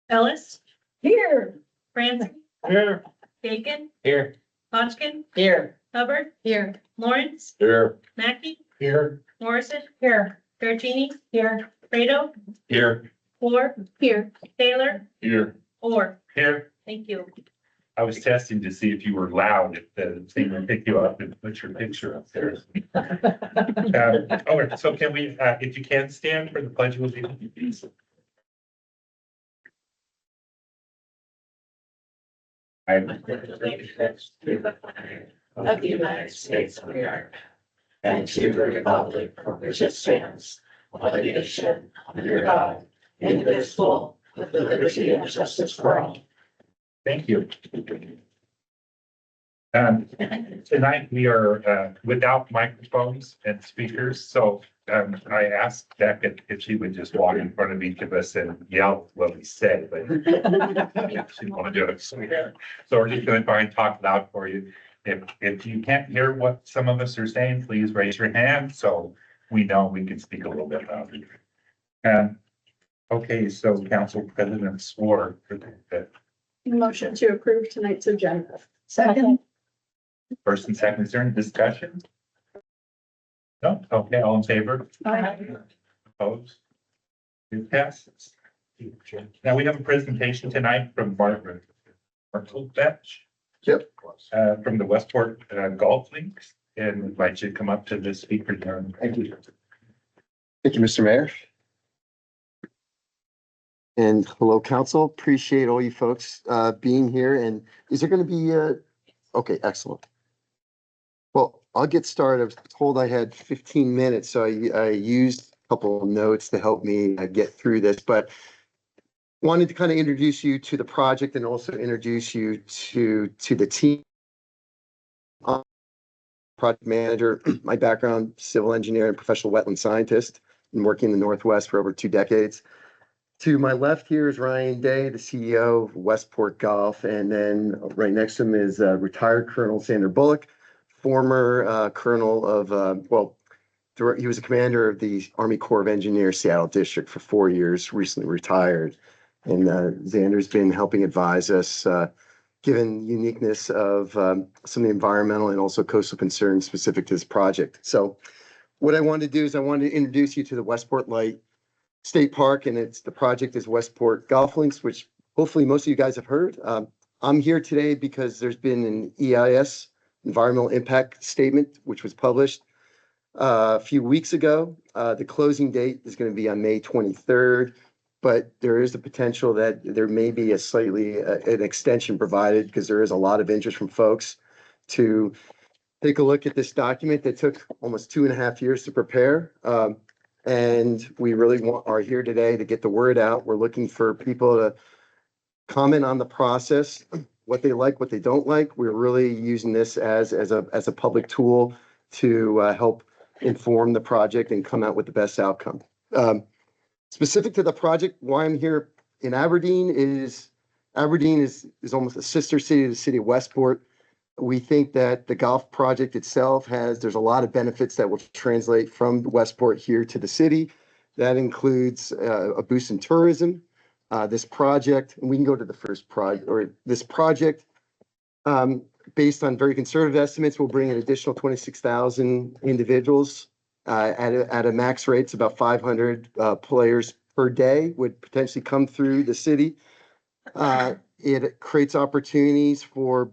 Ellis, Here. Franson, Here. Bacon, Here. Hodgkin, Here. Hubbard, Here. Lawrence, Here. Mackey, Here. Morrison, Here. Gardini, Here. Fredo, Here. Moore, Here. Taylor, Here. Orr. Here. Thank you. I was testing to see if you were loud, if the thing would pick you up and put your picture up there. All right, so can we, if you can stand for the pledge of allegiance. I Of the United States of America. And to the republic for which it stands, one nation, under God, indivisible, with liberty and justice for all. Thank you. Tonight we are without microphones and speakers, so I asked Becca if she would just walk in front of each of us and yell what we said, but she didn't want to do it. So we're just going to try and talk loud for you. If you can't hear what some of us are saying, please raise your hand so we know we can speak a little bit louder. Okay, so Council President swore for the Motion to approve tonight's agenda. Second. first and second. Is there any discussion? No? Okay, all in favor? Opposed? It passes. Now we have a presentation tonight from Margaret Betch. Yep. From the Westport Golf Links, and invite you to come up to the speaker there. Thank you. Thank you, Mr. Mayor. And hello, council. Appreciate all you folks being here. And is there going to be okay, excellent. Well, I'll get started. I was told I had 15 minutes, so I used a couple of notes to help me get through this, but wanted to kind of introduce you to the project and also introduce you to the team. Project manager, my background, civil engineer and professional wetland scientist, been working in the Northwest for over 2 decades. To my left here is Ryan Day, the CEO of Westport Golf, and then right next to him is retired Colonel Sander Bullock, former colonel of, he was a commander of the Army Corps of Engineers, Seattle District for 4 years, recently retired. And Xander's been helping advise us, given the uniqueness of some of the environmental and also coastal concerns specific to this project. So what I wanted to do is I wanted to introduce you to the Westport Light State Park, and the project is Westport Golf Links, which hopefully most of you guys have heard. I'm here today because there's been an EIS, Environmental Impact Statement, which was published a few weeks ago. The closing date is going to be on May 23rd, but there is the potential that there may be a slightly an extension provided because there is a lot of interest from folks to take a look at this document that took almost 2.5 years to prepare. And we really are here today to get the word out. We're looking for people to comment on the process, what they like, what they don't like. We're really using this as a public tool to help inform the project and come out with the best outcome. Specific to the project, why I'm here in Aberdeen is almost a sister city to the city of Westport. We think that the golf project itself there's a lot of benefits that will translate from Westport here to the city. That includes a boost in tourism. This project, and we can go to the first project, or this project, based on very conservative estimates, will bring an additional 26,000 individuals at a max rate. It's about 500 players per day would potentially come through the city. It creates opportunities for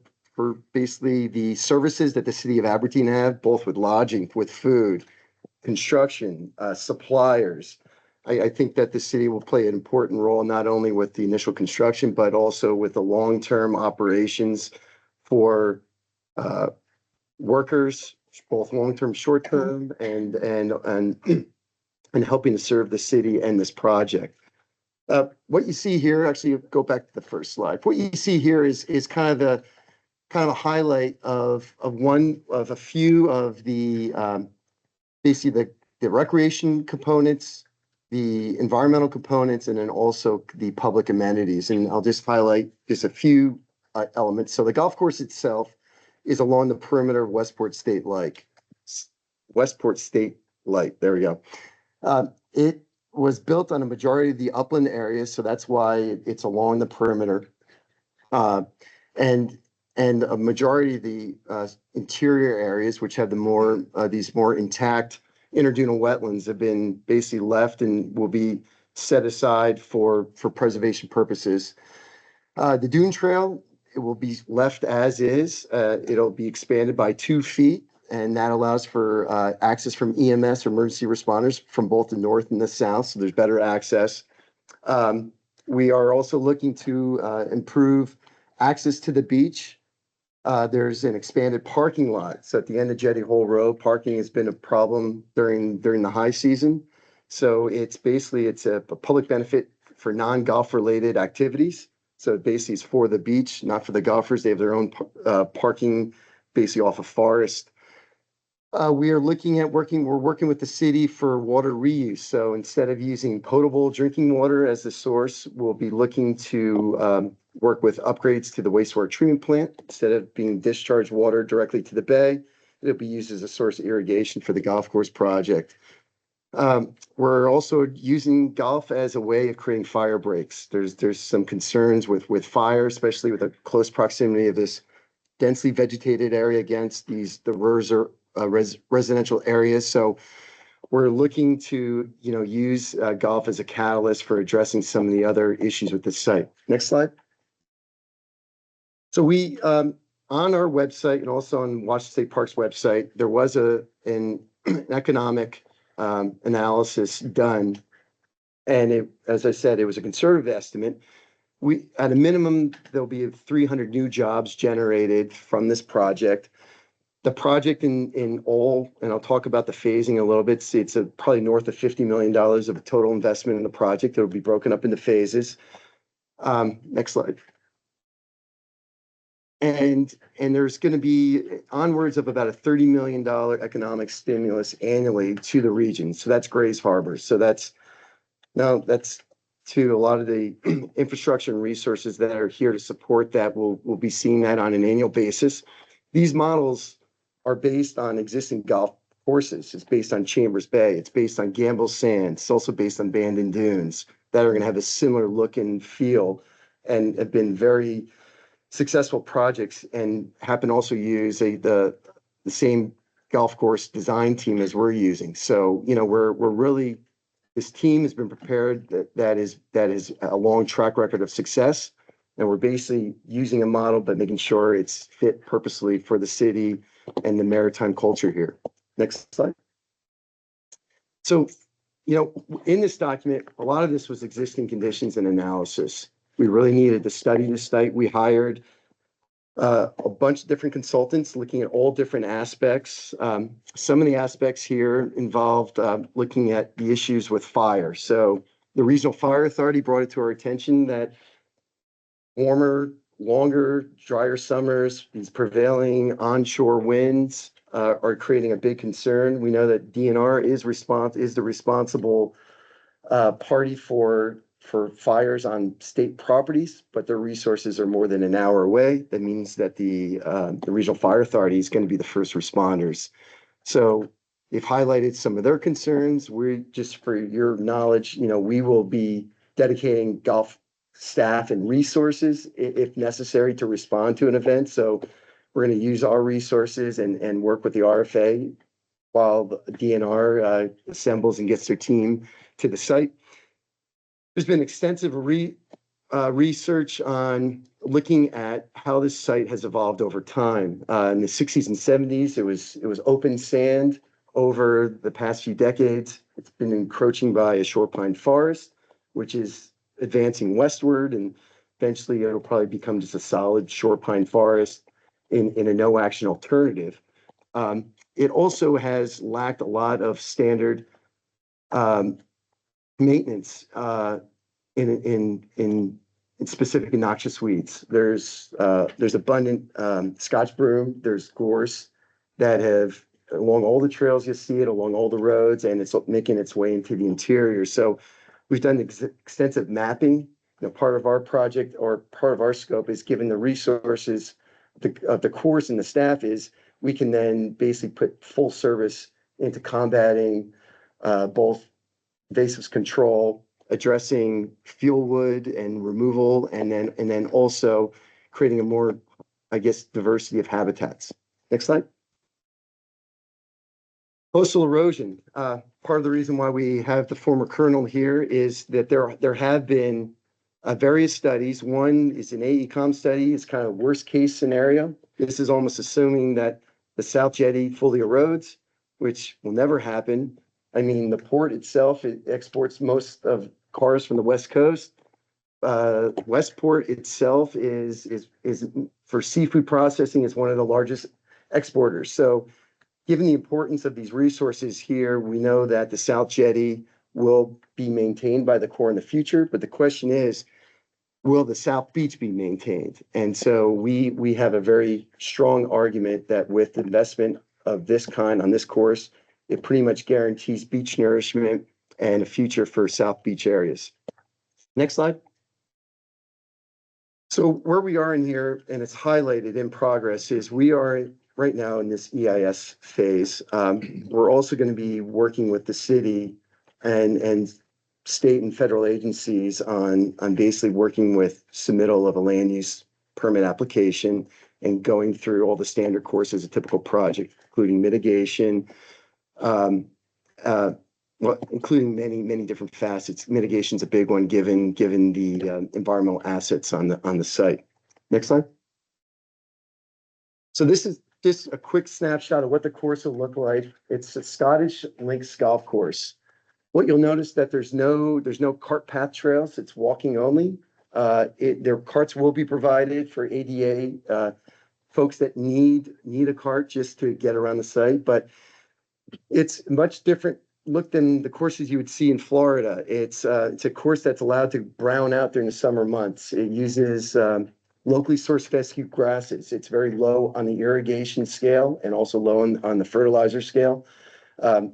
basically the services that the city of Aberdeen have, both with lodging, with food, construction, suppliers. I think that the city will play an important role, not only with the initial construction, but also with the long-term operations for workers, both long-term, short-term, and helping to serve the city and this project. What you see here, actually, go back to the first slide. What you see here is kind of a highlight of a few of the basically the recreation components, the environmental components, and then also the public amenities. And I'll just highlight just a few elements. So the golf course itself is along the perimeter of Westport State Light. Westport State Light. There we go. It was built on a majority of the upland areas, so that's why it's along the perimeter. Uh, and and a majority of the interior areas, which have the more these more intact interdunal wetlands, have been basically left and will be set aside for preservation purposes. The dune trail, it will be left as is. It'll be expanded by 2 feet, and that allows for access from EMS or emergency responders from both the north and the south, so there's better access. We are also looking to improve access to the beach. There's an expanded parking lot. So at the end of Jetty Hole Road, parking has been a problem during the high season. So it's a public benefit for non-golf related activities. So basically it's for the beach, not for the golfers. They have their own parking basically off of Forest. We're working with the city for water reuse. So instead of using potable drinking water as the source, we'll be looking to work with upgrades to the wastewater treatment plant. Instead of being discharged water directly to the bay, it'll be used as a source of irrigation for the golf course project. We're also using golf as a way of creating fire breaks. There's some concerns with fire, especially with the close proximity of this densely vegetated area against residential areas. So we're looking to, use golf as a catalyst for addressing some of the other issues with the site. Next slide. So we, on our website and also on Washington State Parks website, there was an economic analysis done. And as I said, it was a conservative estimate. At a minimum, there'll be 300 new jobs generated from this project. The project in all, and I'll talk about the phasing a little bit. It's probably north of $50 million of total investment in the project. It'll be broken up into phases. Next slide. And there's going to be onwards of about a $30 million economic stimulus annually to the region. So that's Grays Harbor. So that's to a lot of the infrastructure and resources that are here to support that. We'll be seeing that on an annual basis. These models are based on existing golf courses. It's based on Chambers Bay. It's based on Gamble Sand. It's also based on Bandon Dunes that are going to have a similar look and feel and have been very successful projects and happen to also use the same golf course design team as we're using. So, this team has been prepared that is a long track record of success. And we're basically using a model, but making sure it's fit purposely for the city and the maritime culture here. Next slide. So, in this document, a lot of this was existing conditions and analysis. We really needed to study the site. We hired a bunch of different consultants looking at all different aspects. Some of the aspects here involved looking at the issues with fire. So the Regional Fire Authority brought it to our attention that warmer, longer, drier summers, these prevailing onshore winds are creating a big concern. We know that DNR is the responsible party for fires on state properties, but their resources are more than an hour away. That means that the Regional Fire Authority is going to be the first responders. So they've highlighted some of their concerns. Just for your knowledge, we will be dedicating golf staff and resources if necessary to respond to an event. So we're going to use our resources and work with the RFA while the DNR assembles and gets their team to the site. There's been extensive research on looking at how this site has evolved over time. In the 60s and 70s, it was open sand. Over the past few decades, it's been encroaching by a short pine forest, which is advancing westward, and eventually it'll probably become just a solid short pine forest in a no action alternative. It also has lacked a lot of standard maintenance in specific noxious weeds. There's abundant Scotch broom, there's gorse that have along all the trails. You see it along all the roads, and it's making its way into the interior. So we've done extensive mapping. Part of our project or part of our scope is given the resources of the course and the staff is we can then basically put full service into combating both invasives control, addressing fuel wood and removal, and then also creating a more, I guess, diversity of habitats. Next slide. Coastal erosion. Part of the reason why we have the former colonel here is that there have been various studies. One is an AECOM study. It's kind of worst case scenario. This is almost assuming that the South Jetty fully erodes, which will never happen. I mean, the port itself, it exports most of cars from the West Coast. Westport itself is for seafood processing is one of the largest exporters. So given the importance of these resources here, we know that the South Jetty will be maintained by the Corps in the future, but the question is, will the South Beach be maintained? And so we have a very strong argument that with investment of this kind on this course, it pretty much guarantees beach nourishment and a future for South Beach areas. Next slide. So where we are in here, and it's highlighted in progress, is we are right now in this EIS phase. We're also going to be working with the city and state and federal agencies on basically working with submittal of a land use permit application and going through all the standard courses, a typical project, including mitigation, including many different facets. Mitigation is a big one given the environmental assets on the site. Next slide. So this is just a quick snapshot of what the course will look like. It's a Scottish links golf course. What you'll notice that there's no cart path trails. It's walking only. Their carts will be provided for ADA folks that need a cart just to get around the site, but it's much different look than the courses you would see in Florida. It's a course that's allowed to brown out during the summer months. It uses locally sourced fescue grasses. It's very low on the irrigation scale and also low on the fertilizer scale.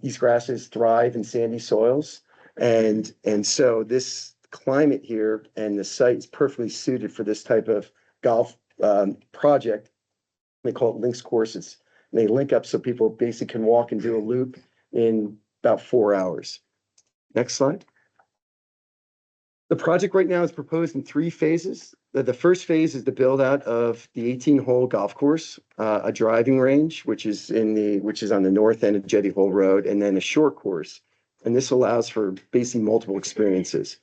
These grasses thrive in sandy soils. And so this climate here and the site is perfectly suited for this type of golf project. They call it links courses. And they link up so people basically can walk and do a loop in about 4 hours. Next slide. The project right now is proposed in 3 phases. The first phase is the build out of the 18-hole golf course, a driving range, which is on the north end of Jetty Hole Road, and then a short course. And this allows for basically multiple experiences.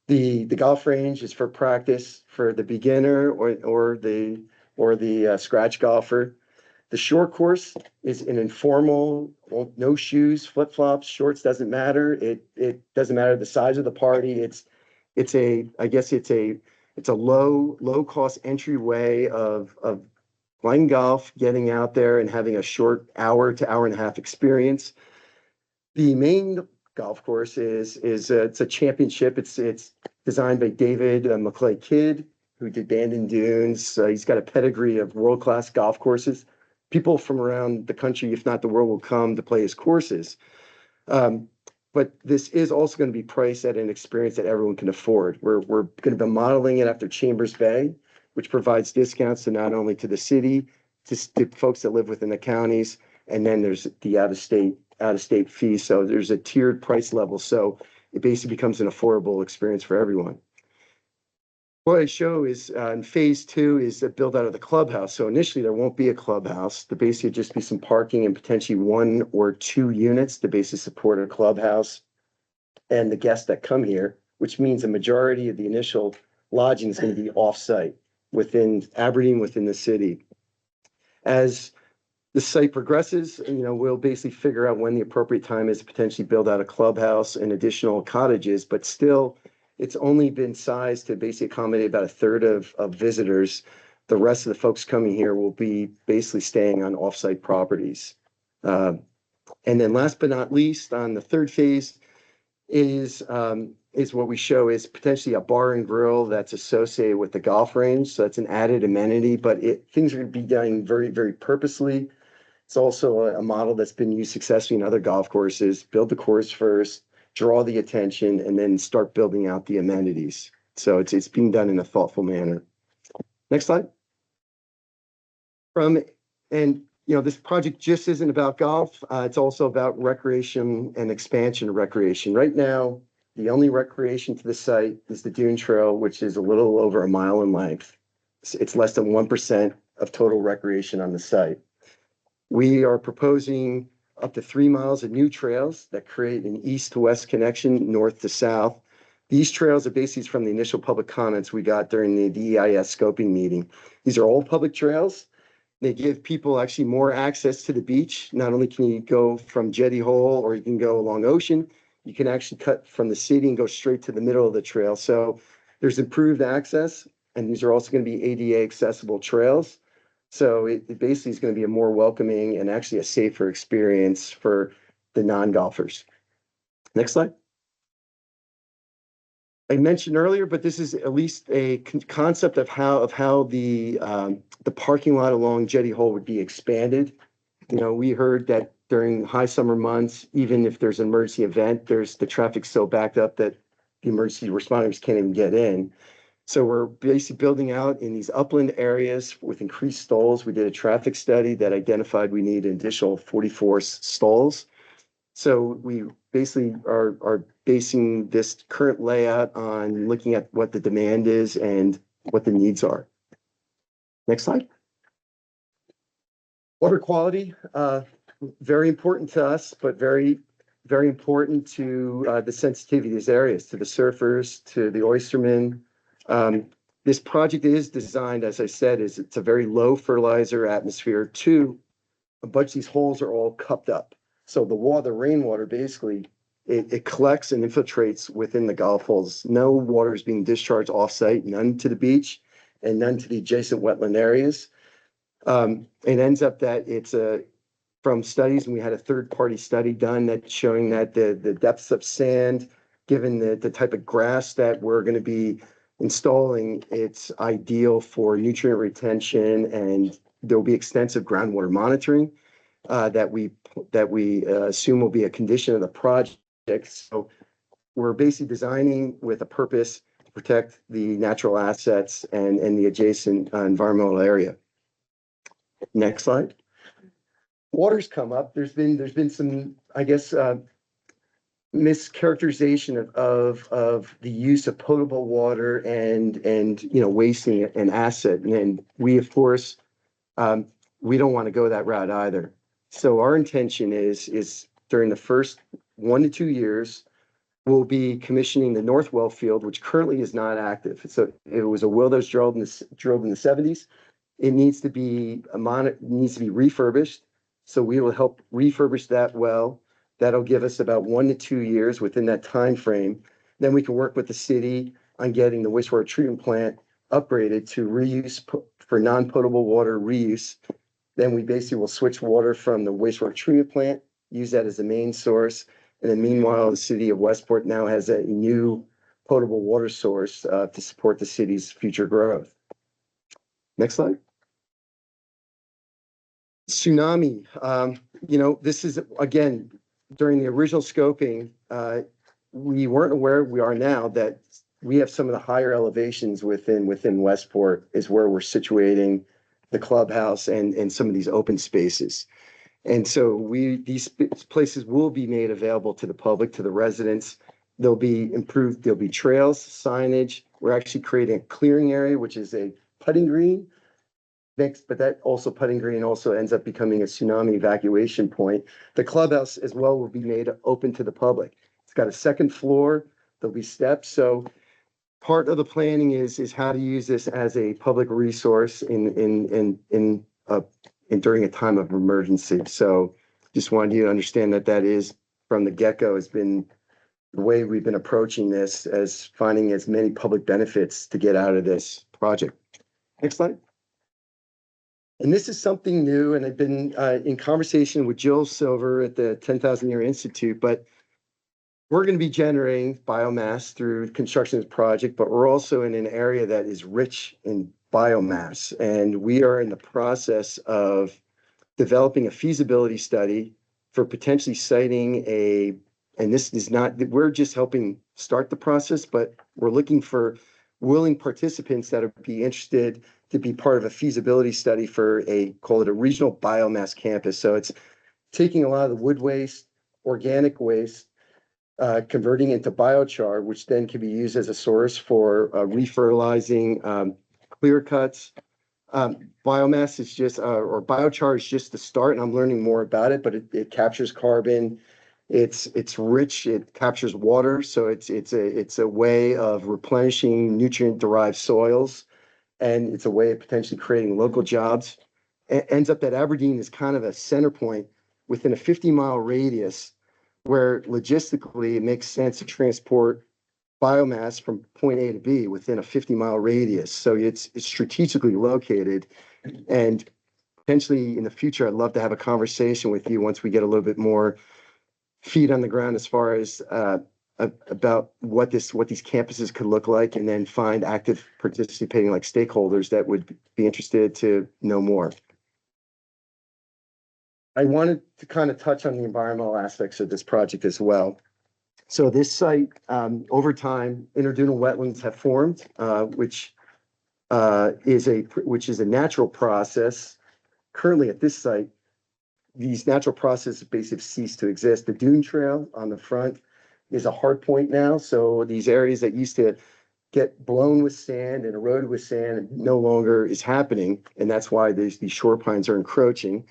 The golf range is for practice for the beginner or the scratch golfer. The short course is an informal, no shoes, flip-flops, shorts, doesn't matter. It doesn't matter the size of the party. It's a low cost entryway of playing golf, getting out there and having a short hour to hour and a half experience. The main golf course is it's a championship. It's designed by David McClay Kidd, who did Bandon Dunes. He's got a pedigree of world-class golf courses. People from around the country, if not the world, will come to play his courses. But this is also going to be priced at an experience that everyone can afford. We're going to be modeling it after Chambers Bay, which provides discounts to not only to the city, to folks that live within the counties, and then there's the out-of-state fee. So there's a tiered price level. So it basically becomes an affordable experience for everyone. What I show is in phase 2 is the build out of the clubhouse. So initially there won't be a clubhouse. There basically just be some parking and potentially 1 or 2 units to basically support a clubhouse and the guests that come here, which means a majority of the initial lodging is going to be off-site within Aberdeen, within the city. As the site progresses, we'll basically figure out when the appropriate time is to potentially build out a clubhouse and additional cottages, but still it's only been sized to basically accommodate about 1/3 of visitors. The rest of the folks coming here will be basically staying on off-site properties. And then last but not least, on the 3rd phase is what we show is potentially a bar and grill that's associated with the golf range. So that's an added amenity, but things are going to be done very, very purposely. It's also a model that's been used successfully in other golf courses. Build the course first, draw the attention, and then start building out the amenities. So it's being done in a thoughtful manner. Next slide. And this project just isn't about golf. It's also about recreation and expansion of recreation. Right now, the only recreation to the site is the Dune Trail, which is a little over a mile in length. It's less than 1% of total recreation on the site. We are proposing up to 3 miles of new trails that create an east to west connection, north to south. These trails are basically from the initial public comments we got during the DEIS scoping meeting. These are all public trails. They give people actually more access to the beach. Not only can you go from Jetty Hole or you can go along Ocean, you can actually cut from the city and go straight to the middle of the trail. So there's improved access, and these are also going to be ADA accessible trails. So it basically is going to be a more welcoming and actually a safer experience for the non-golfers. Next slide. I mentioned earlier, but this is at least a concept of how the parking lot along Jetty Hole would be expanded. We heard that during high summer months, even if there's an emergency event, the traffic's so backed up that the emergency responders can't even get in. So we're basically building out in these upland areas with increased stalls. We did a traffic study that identified we need an additional 44 stalls. So we basically are basing this current layout on looking at what the demand is and what the needs are. Next slide. Water quality, very important to us, but very, very important to the sensitivity of these areas, to the surfers, to the oystermen. This project is designed, as I said, it's a very low fertilizer atmosphere. Two, a bunch of these holes are all cupped up. So the rainwater basically, it collects and infiltrates within the golf holes. No water is being discharged off-site, none to the beach and none to the adjacent wetland areas. It ends up that it's from studies, and we had a third-party study done that's showing that the depths of sand, given the type of grass that we're going to be installing, it's ideal for nutrient retention, and there'll be extensive groundwater monitoring that we assume will be a condition of the project. So we're basically designing with a purpose to protect the natural assets and the adjacent environmental area. Next slide. Water's come up. There's been some, I guess, mischaracterization of the use of potable water and wasting an asset. And we, of course, we don't want to go that route either. So our intention is during the first 1 to 2 years, we'll be commissioning the North Well field, which currently is not active. So it was a well that was drilled in the 70s. It needs to be refurbished. So we will help refurbish that well. That'll give us about 1 to 2 years within that time frame. Then we can work with the city on getting the wastewater treatment plant upgraded to reuse for non-potable water reuse. Then we basically will switch water from the wastewater treatment plant, use that as the main source. And then meanwhile, the city of Westport now has a new potable water source to support the city's future growth. Next slide. Tsunami. This is, again, during the original scoping, we weren't aware, we are now, that we have some of the higher elevations within Westport is where we're situating the clubhouse and some of these open spaces. And so these places will be made available to the public, to the residents. They'll be improved. There'll be trails, signage. We're actually creating a clearing area, which is a putting green. But that also putting green also ends up becoming a tsunami evacuation point. The clubhouse as well will be made open to the public. It's got a second floor. There'll be steps. So part of the planning is how to use this as a public resource during a time of emergency. So just wanted you to understand that is from the get-go has been the way we've been approaching this, as finding as many public benefits to get out of this project. Next slide. And this is something new, and I've been in conversation with Jill Silver at the 10,000 Year Institute, but we're going to be generating biomass through construction of this project, but we're also in an area that is rich in biomass. And we are in the process of developing a feasibility study for potentially siting and this is not, we're just helping start the process, but we're looking for willing participants that would be interested to be part of a feasibility study for call it a regional biomass campus. So it's taking a lot of the wood waste, organic waste, converting into biochar, which then can be used as a source for refertilizing clear cuts. Biomass is just, or biochar is just the start, and I'm learning more about it, but it captures carbon. It's rich, it captures water, so it's a way of replenishing nutrient-derived soils, and it's a way of potentially creating local jobs. It ends up that Aberdeen is kind of a center point within a 50-mile radius where logistically it makes sense to transport biomass from point A to B within a 50-mile radius. So it's strategically located, and potentially in the future, I'd love to have a conversation with you once we get a little bit more feet on the ground as far as about what these campuses could look like, and then find active participating like stakeholders that would be interested to know more. I wanted to kind of touch on the environmental aspects of this project as well. So this site, over time, interdunal wetlands have formed, which is a natural process. Currently at this site, these natural processes basically cease to exist. The dune trail on the front is a hard point now. So these areas that used to get blown with sand and eroded with sand no longer is happening. And that's why these shore pines are encroaching.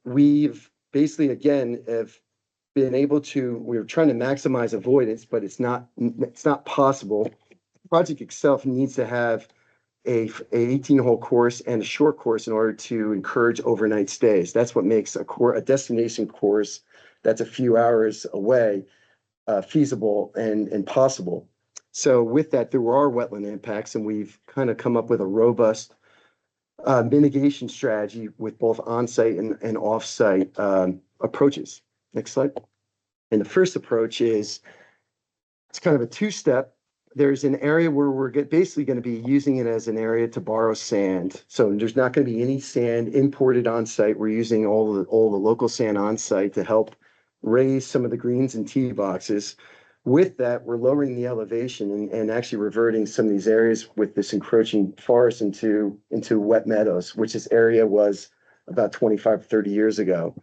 We've basically, again, have been able to, we're trying to maximize avoidance, but it's not possible. The project itself needs to have a 18-hole course and a short course in order to encourage overnight stays. That's what makes a destination course that's a few hours away feasible and possible. So with that, there are wetland impacts, and we've kind of come up with a robust mitigation strategy with both on-site and off-site approaches. Next slide. And the first approach is, it's kind of a two-step. There's an area where we're basically going to be using it as an area to borrow sand. So there's not going to be any sand imported on site. We're using all the local sand on site to help raise some of the greens and tee boxes. With that, we're lowering the elevation and actually reverting some of these areas with this encroaching forest into wet meadows, which this area was about 25, 30 years ago.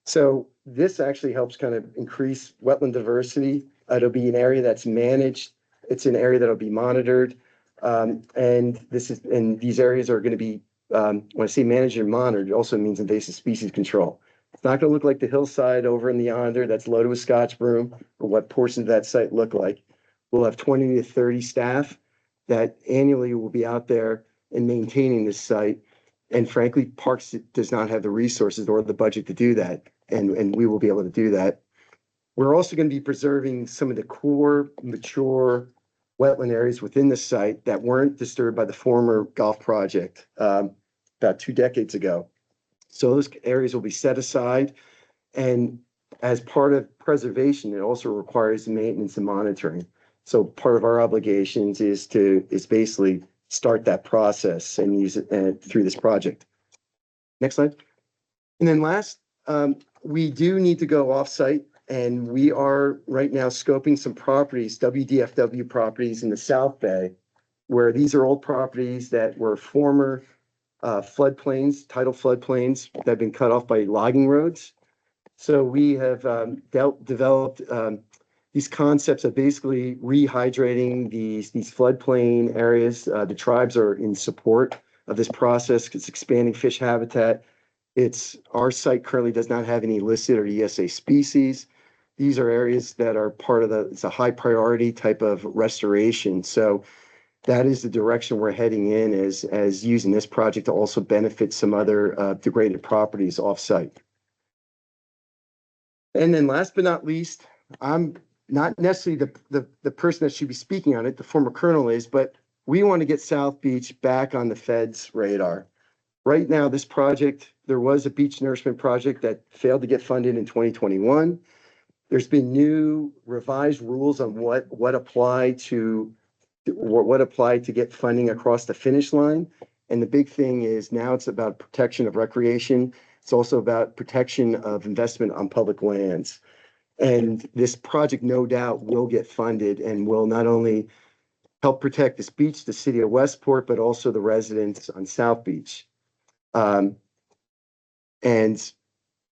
So this actually helps kind of increase wetland diversity. It'll be an area that's managed. It's an area that'll be monitored. And these areas are going to be, when I say managed and monitored, it also means invasive species control. It's not going to look like the hillside over in the yonder that's loaded with Scotch broom, or what portions of that site look like. We'll have 20 to 30 staff that annually will be out there and maintaining this site. And frankly, Parks does not have the resources or the budget to do that. And we will be able to do that. We're also going to be preserving some of the core, mature wetland areas within the site that weren't disturbed by the former golf project about 2 decades ago. So those areas will be set aside. And as part of preservation, it also requires maintenance and monitoring. So part of our obligations is basically start that process and use it through this project. Next slide. And then last, we do need to go off-site, and we are right now scoping some properties, WDFW properties in the South Bay, where these are old properties that were former floodplains, tidal floodplains that have been cut off by logging roads. So we have developed these concepts of basically rehydrating these floodplain areas. The tribes are in support of this process. It's expanding fish habitat. Our site currently does not have any listed or ESA species. These are areas that are part of it's a high priority type of restoration. So that is the direction we're heading in, as using this project to also benefit some other degraded properties off-site. And then last but not least, I'm not necessarily the person that should be speaking on it, the former colonel is, but we want to get South Beach back on the Fed's radar. Right now, this project, there was a beach nourishment project that failed to get funded in 2021. There's been new revised rules on what apply to get funding across the finish line. And the big thing is now it's about protection of recreation. It's also about protection of investment on public lands. And this project, no doubt, will get funded and will not only help protect this beach, the city of Westport, but also the residents on South Beach. And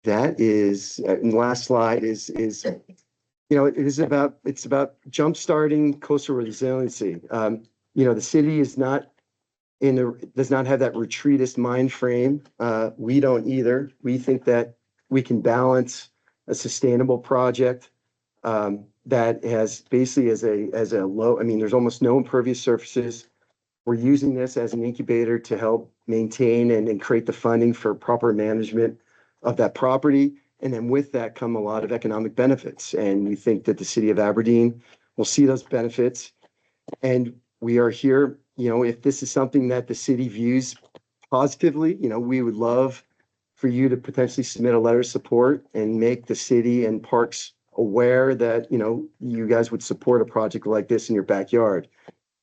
that is, and the last slide is, it's about jumpstarting coastal resiliency. The city is not does not have that retreatist mind frame. We don't either. We think that we can balance a sustainable project that has basically as a low, there's almost no impervious surfaces. We're using this as an incubator to help maintain and create the funding for proper management of that property. And then with that come a lot of economic benefits. And we think that the city of Aberdeen will see those benefits. And we are here, if this is something that the city views positively, we would love for you to potentially submit a letter of support and make the city and parks aware that, you guys would support a project like this in your backyard.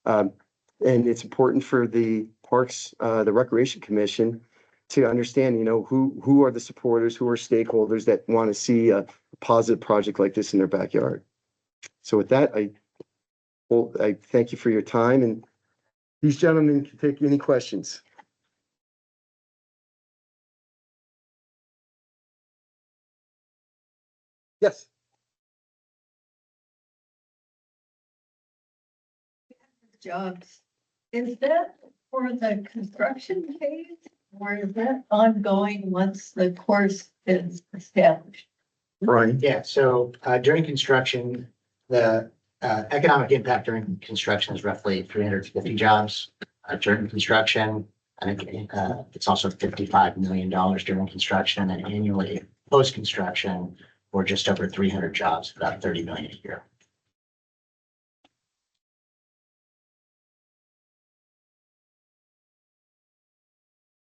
And it's important for the Parks, the Recreation Commission to understand, who are the supporters, who are stakeholders that want to see a positive project like this in their backyard. So with that, I thank you for your time, and these gentlemen can take any questions. Yes. Jobs. Is that for the construction phase or is that ongoing once the course is established? Brian? Yeah, so during construction, the economic impact during construction is roughly 350 jobs during construction. I think it's also $55 million during construction, and then annually post-construction, we're just over 300 jobs, about 30 million a year.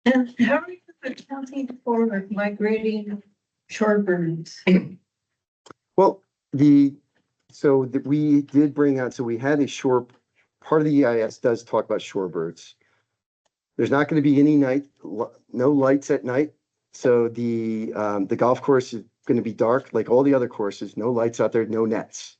And how are you accounting for migrating shorebirds? Well, we did bring out, so we had part of the EIS does talk about shorebirds. There's not going to be any no lights at night. So the golf course is going to be dark, like all the other courses, no lights out there, no nets.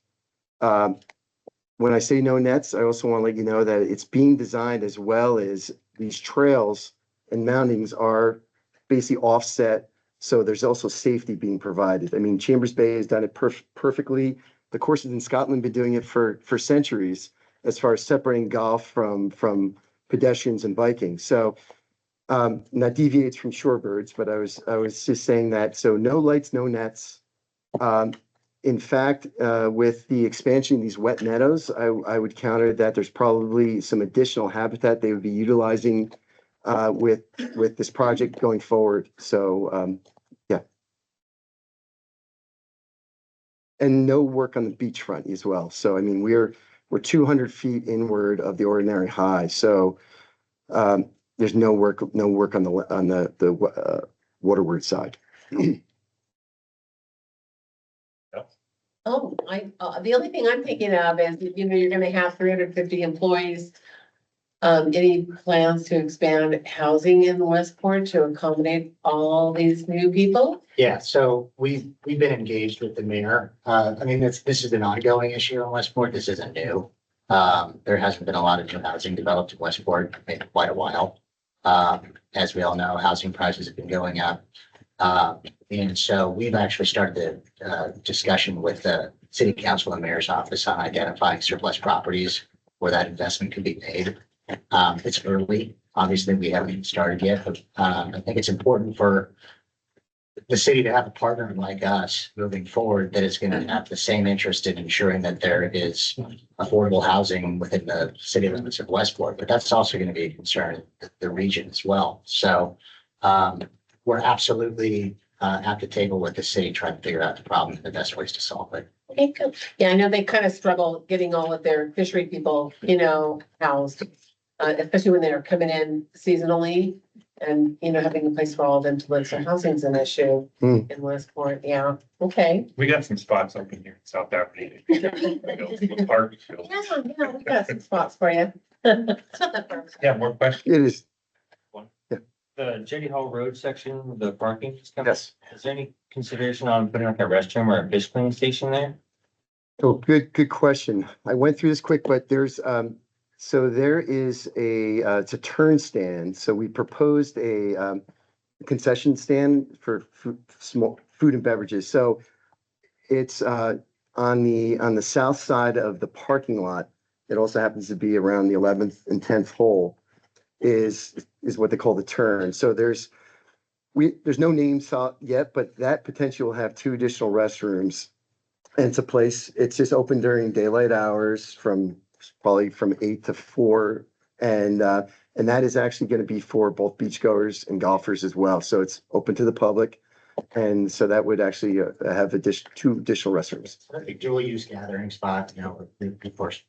When I say no nets, I also want to let you know that it's being designed as well as these trails and mountings are basically offset. So there's also safety being provided. Chambers Bay has done it perfectly. The courses in Scotland have been doing it for centuries as far as separating golf from pedestrians and biking. So that deviates from shorebirds, but I was just saying that. So no lights, no nets. In fact, with the expansion of these wet meadows, I would counter that there's probably some additional habitat they would be utilizing with this project going forward. So yeah. And no work on the beachfront as well. So we're 200 feet inward of the ordinary high. So there's no work on the waterward side. Oh, the only thing I'm thinking of is, you're gonna have 350 employees. Any plans to expand housing in Westport to accommodate all these new people? Yeah, so we've been engaged with the mayor. This is an ongoing issue in Westport. This isn't new. There hasn't been a lot of new housing developed in Westport in quite a while. As we all know, housing prices have been going up. And so we've actually started the discussion with the city council and mayor's office on identifying surplus properties where that investment could be made. It's early. Obviously, we haven't even started yet, but I think it's important for the city to have a partner like us moving forward that is going to have the same interest in ensuring that there is affordable housing within the city limits of Westport. But that's also going to be a concern in the region as well. So we're absolutely at the table with the city trying to figure out the problem and the best ways to solve it. Okay, good. Yeah, I know they kind of struggle getting all of their fishery people, housed, especially when they're coming in seasonally and, having a place for all of them to live. So housing's an issue in Westport. Yeah, okay. We got some spots open here in South Aberdeen. Park. Yeah, we got some spots for you. It's not that far. Yeah, more questions? It is. The Jetty Hall Road section, the parking. Yes. Is there any consideration on putting like a restroom or a fish cleaning station there? Oh, good question. I went through this quick, but there's So there is it's a turn stand. So we proposed a concession stand for small food and beverages. So it's on the south side of the parking lot. It also happens to be around the 11th and 10th hole is what they call the turn. So there's no names yet, but that potentially will have 2 additional restrooms. And it's a place, it's just open during daylight hours probably from 8 to 4. And that is actually going to be for both beachgoers and golfers as well. So it's open to the public. And so that would actually have 2 additional restrooms. A dual use gathering spot, of course,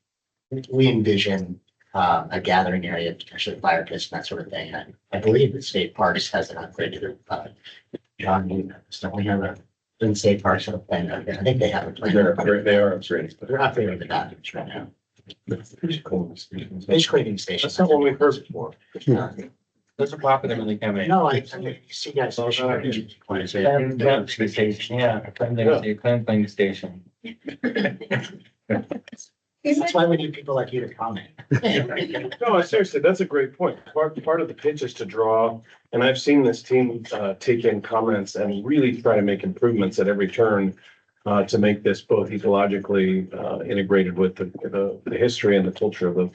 we envision a gathering area, potentially fire pits and that sort of thing. And I believe the state parks has an upgraded, John, don't we have in state parks have a plan? I think they have a plan. They are upgraded. They're upgrading the bathrooms right now. Fish cleaning station. That's not what we've heard before. Those are popular when they come in. No, I mean, you see guys. Fish cleaning quite a bit. Cleansing station, yeah, cleansing station. That's why we need people like you to comment. No, seriously, that's a great point. Part of the pitch is to draw, and I've seen this team take in comments and really try to make improvements at every turn to make this both ecologically integrated with the history and the culture of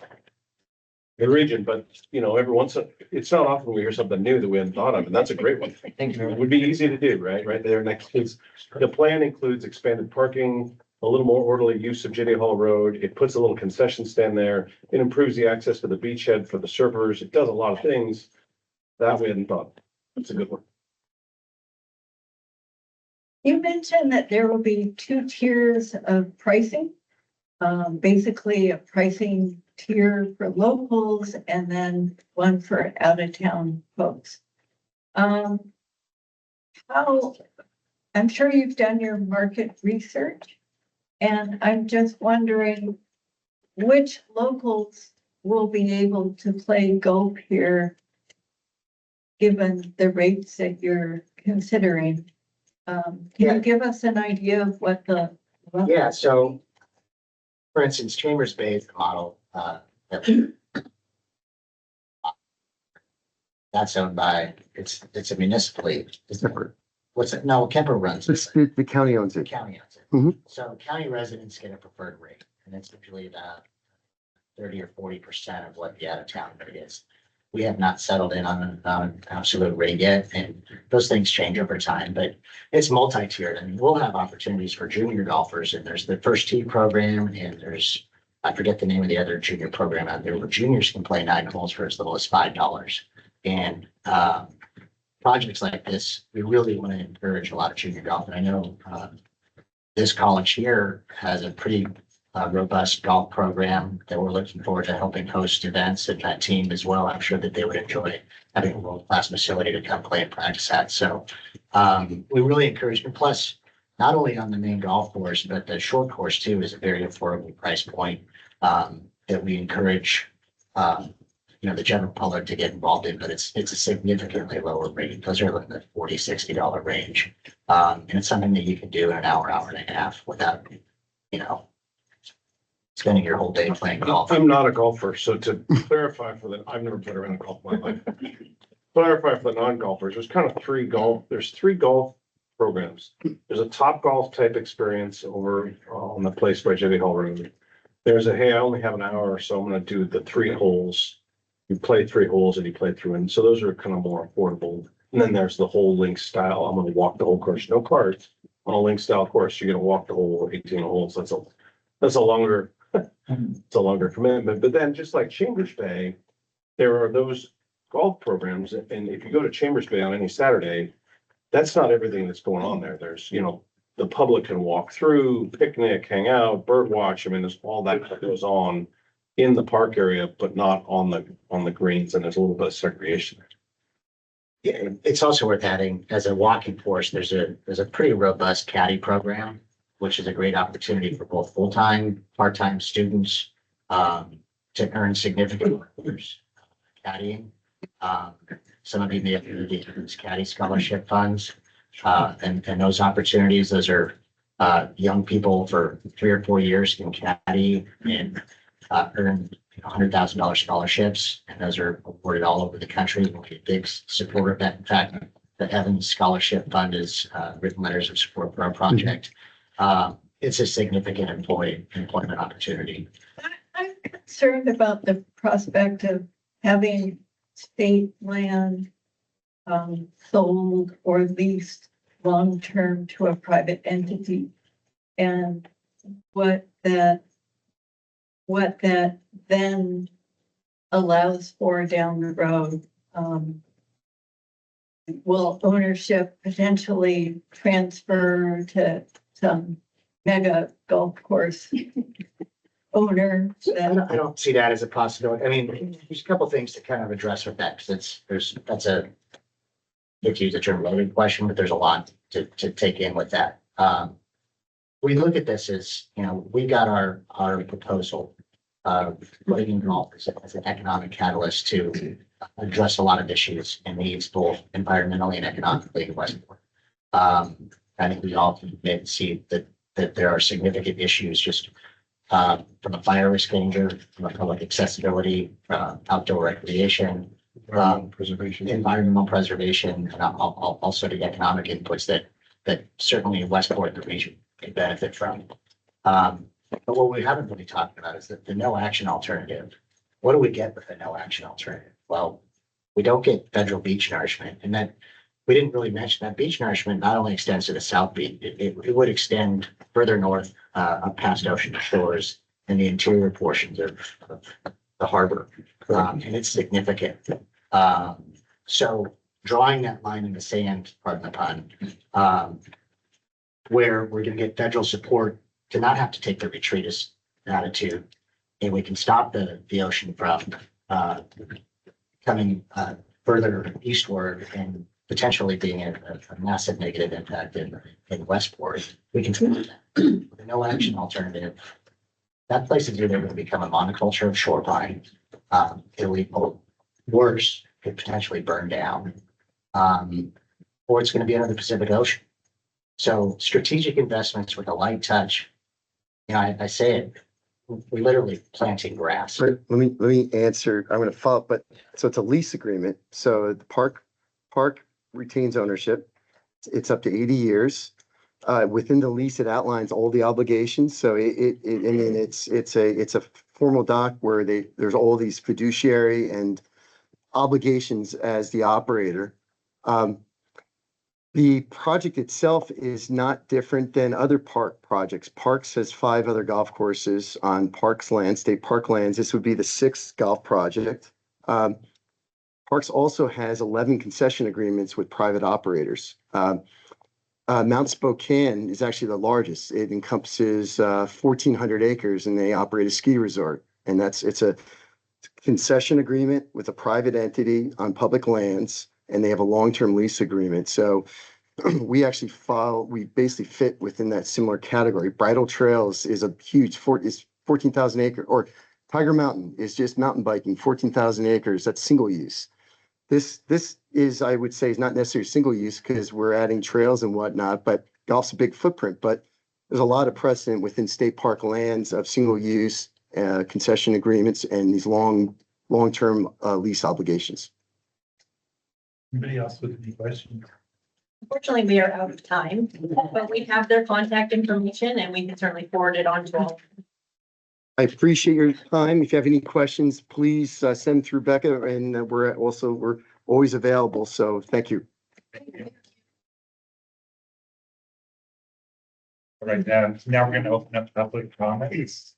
the region. But, it's not often we hear something new that we hadn't thought of, and that's a great one. Thank you. It would be easy to do, right there. Next is, the plan includes expanded parking, a little more orderly use of J.D. Hall Road. It puts a little concession stand there. It improves the access to the beachhead for the surfers. It does a lot of things that we hadn't thought. It's a good one. You mentioned that there will be 2 tiers of pricing. Basically a pricing tier for locals and then one for out of town folks. I'm sure you've done your market research, and I'm just wondering which locals will be able to play golf here, given the rates that you're considering. Can you give us an idea of what the? Yeah, so for instance, Chambers Bay is the model that's owned by, it's a municipally. What's it? No, Kemper runs it. The county owns The it. county owns it. Mhm. So county residents get a preferred rate, and it's usually about 30 or 40% of what the out of town rate is. We have not settled in on an absolute rate yet, and those things change over time, but it's multi-tiered. I mean, we'll have opportunities for junior golfers, and there's the first tee program, and there's, I forget the name of the other junior program out there, where juniors can play 9 holes for as little as $5. And projects like this, we really want to encourage a lot of junior golf. And I know this college here has a pretty robust golf program that we're looking forward to helping host events, and that team as well. I'm sure that they would enjoy having a world-class facility to come play and practice at. So we really encourage, and plus, not only on the main golf course, but the short course too is a very affordable price point that we encourage the general public to get involved in, but it's a significantly lower rate. Those are in the $40, $60 range. And it's something that you can do in an hour, hour and a half without, spending your whole day playing golf. I'm not a golfer, so to clarify I've never played around golf in my life. Clarify for the non-golfers, there's 3 golf programs. There's a top golf type experience over on the place by J.D. Hall Road. There's hey, I only have an hour or so, I'm gonna do the 3 holes. You play 3 holes and you play through, and so those are kind of more affordable. And then there's the whole link style. I'm gonna walk the whole course, no cards. On a link style course, you're gonna walk the whole 18 holes. That's a longer commitment. But then just like Chambers Bay, there are those golf programs, and if you go to Chambers Bay on any Saturday, that's not everything that's going on there. There's, the public can walk through, picnic, hang out, bird watch. I mean, there's all that goes on in the park area, but not on the greens, and there's a little bit of segregation. Yeah, it's also worth adding, as a walking course, there's a pretty robust caddy program, which is a great opportunity for both full-time, part-time students to earn significant caddying. Some of you may have heard of these caddy scholarship funds, and those opportunities. Those are young people for 3 or 4 years can caddy and earn $100,000 scholarships, and those are awarded all over the country. We're a big supporter of that. In fact, the Evans Scholarship Fund has written letters of support for our project. It's a significant employment opportunity. I'm concerned about the prospect of having state land sold or leased long-term to a private entity. And what that then allows for down the road. Will ownership potentially transfer to some mega golf course owner? I don't see that as a possibility. I mean, there's a couple things to kind of address with that, because that's a, if you use the term loaded question, but there's a lot to take in with that. We look at this as, we got our proposal of putting in golf as an economic catalyst to address a lot of issues and needs, both environmentally and economically in Westport. I think we all can see that there are significant issues just from a fire risk danger, from a public accessibility, outdoor recreation, environmental preservation, and also the economic inputs that certainly in Westport, the region can benefit from. But what we haven't really talked about is the no action alternative. What do we get with the no action alternative? Well, we don't get federal beach nourishment, and that we didn't really mention that beach nourishment not only extends to the South Beach, it would extend further north up past ocean shores in the interior portions of the harbor, and it's significant. So drawing that line in the sand, pardon the pun, where we're going to get federal support to not have to take the retreatist attitude, and we can stop the ocean from coming further eastward and potentially being a massive negative impact in Westport. We can do that. With a no action alternative, that place is either going to become a monoculture of shoreline, illegal, worse, could potentially burn down, or it's going to be under the Pacific Ocean. So strategic investments with a light touch, I say it, we literally planting grass. Let me answer. I'm going to follow up, but so it's a lease agreement. So the park retains ownership. It's up to 80 years. Within the lease, it outlines all the obligations. So it's a formal doc where there's all these fiduciary and obligations as the operator. The project itself is not different than other park projects. Parks has 5 other golf courses on Parks land, state park lands. This would be the 6th golf project. Parks also has 11 concession agreements with private operators. Mount Spokane is actually the largest. It encompasses 1,400 acres, and they operate a ski resort. And it's a concession agreement with a private entity on public lands, and they have a long-term lease agreement. So we basically fit within that similar category. Bridle Trails is a huge 14,000 acre, or Tiger Mountain is just mountain biking, 14,000 acres. That's single use. This is, I would say, is not necessarily single use because we're adding trails and whatnot, but golf's a big footprint. But there's a lot of precedent within state park lands of single use concession agreements and these long-term lease obligations. Anybody else with any questions? Unfortunately, we are out of time, but we have their contact information and we can certainly forward it on to all. I appreciate your time. If you have any questions, please send them through Becca, and we're always available. So thank you. All right, now we're going to open up public comments.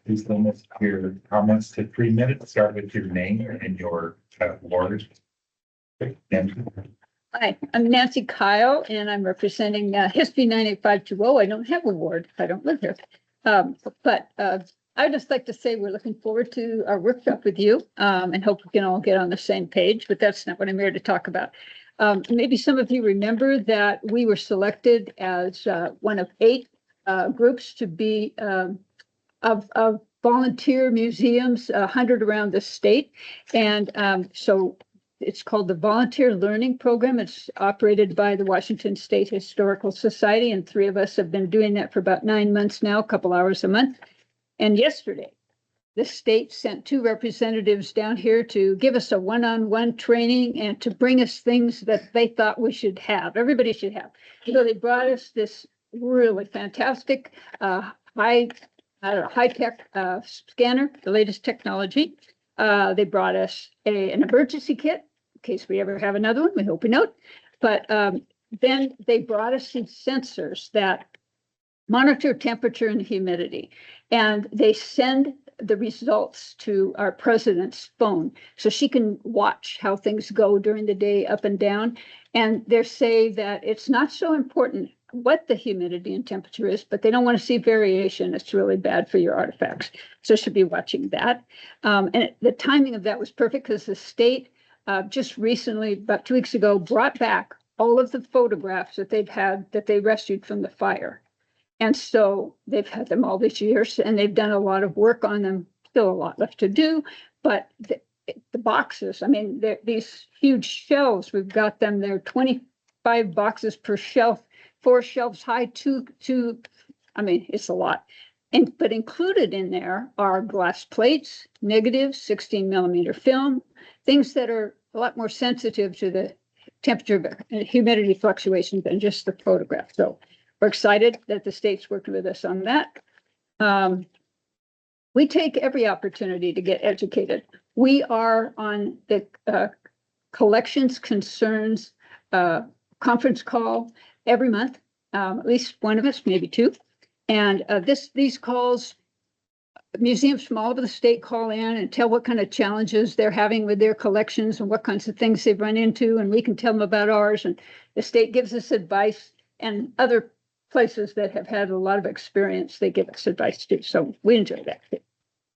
Please limit your comments to 3 minutes. Start with your name and your ward. Hi, I'm Nancy Kyle, and I'm representing History 98520. I don't have a ward. I don't live here. But I would just like to say we're looking forward to our workshop with you and hope we can all get on the same page, but that's not what I'm here to talk about. Maybe some of you remember that we were selected as one of 8 groups to be of volunteer museums, 100 around the state. And so it's called the Volunteer Learning Program. It's operated by the Washington State Historical Society, and 3 of us have been doing that for about 9 months now, a couple hours a month. And yesterday, the state sent 2 representatives down here to give us a one-on-one training and to bring us things that they thought we should have, everybody should have. So they brought us this really fantastic, high-tech, scanner, the latest technology. They brought us an emergency kit in case we ever have another one. We hope we don't. But, then they brought us these sensors that monitor temperature and humidity, and they send the results to our president's phone so she can watch how things go during the day up and down. And they say that it's not so important what the humidity and temperature is, but they don't want to see variation. It's really bad for your artifacts. So she'll be watching that. And the timing of that was perfect because the state just recently, about 2 weeks ago, brought back all of the photographs that they've had that they rescued from the fire. And so they've had them all these years and they've done a lot of work on them. Still a lot left to do, but the boxes, I mean, these huge shelves, we've got them, they're 25 boxes per shelf, 4 shelves high, two, I mean, it's a lot. But included in there are glass plates, negatives, 16mm film, things that are a lot more sensitive to the temperature and humidity fluctuations than just the photograph. So we're excited that the state's working with us on that. We take every opportunity to get educated. We are on the collections concerns conference call every month, at least one of us, maybe 2. And these calls, museums from all over the state call in and tell what kind of challenges they're having with their collections and what kinds of things they've run into, and we can tell them about ours. And the state gives us advice, and other places that have had a lot of experience, they give us advice too. So we enjoy that.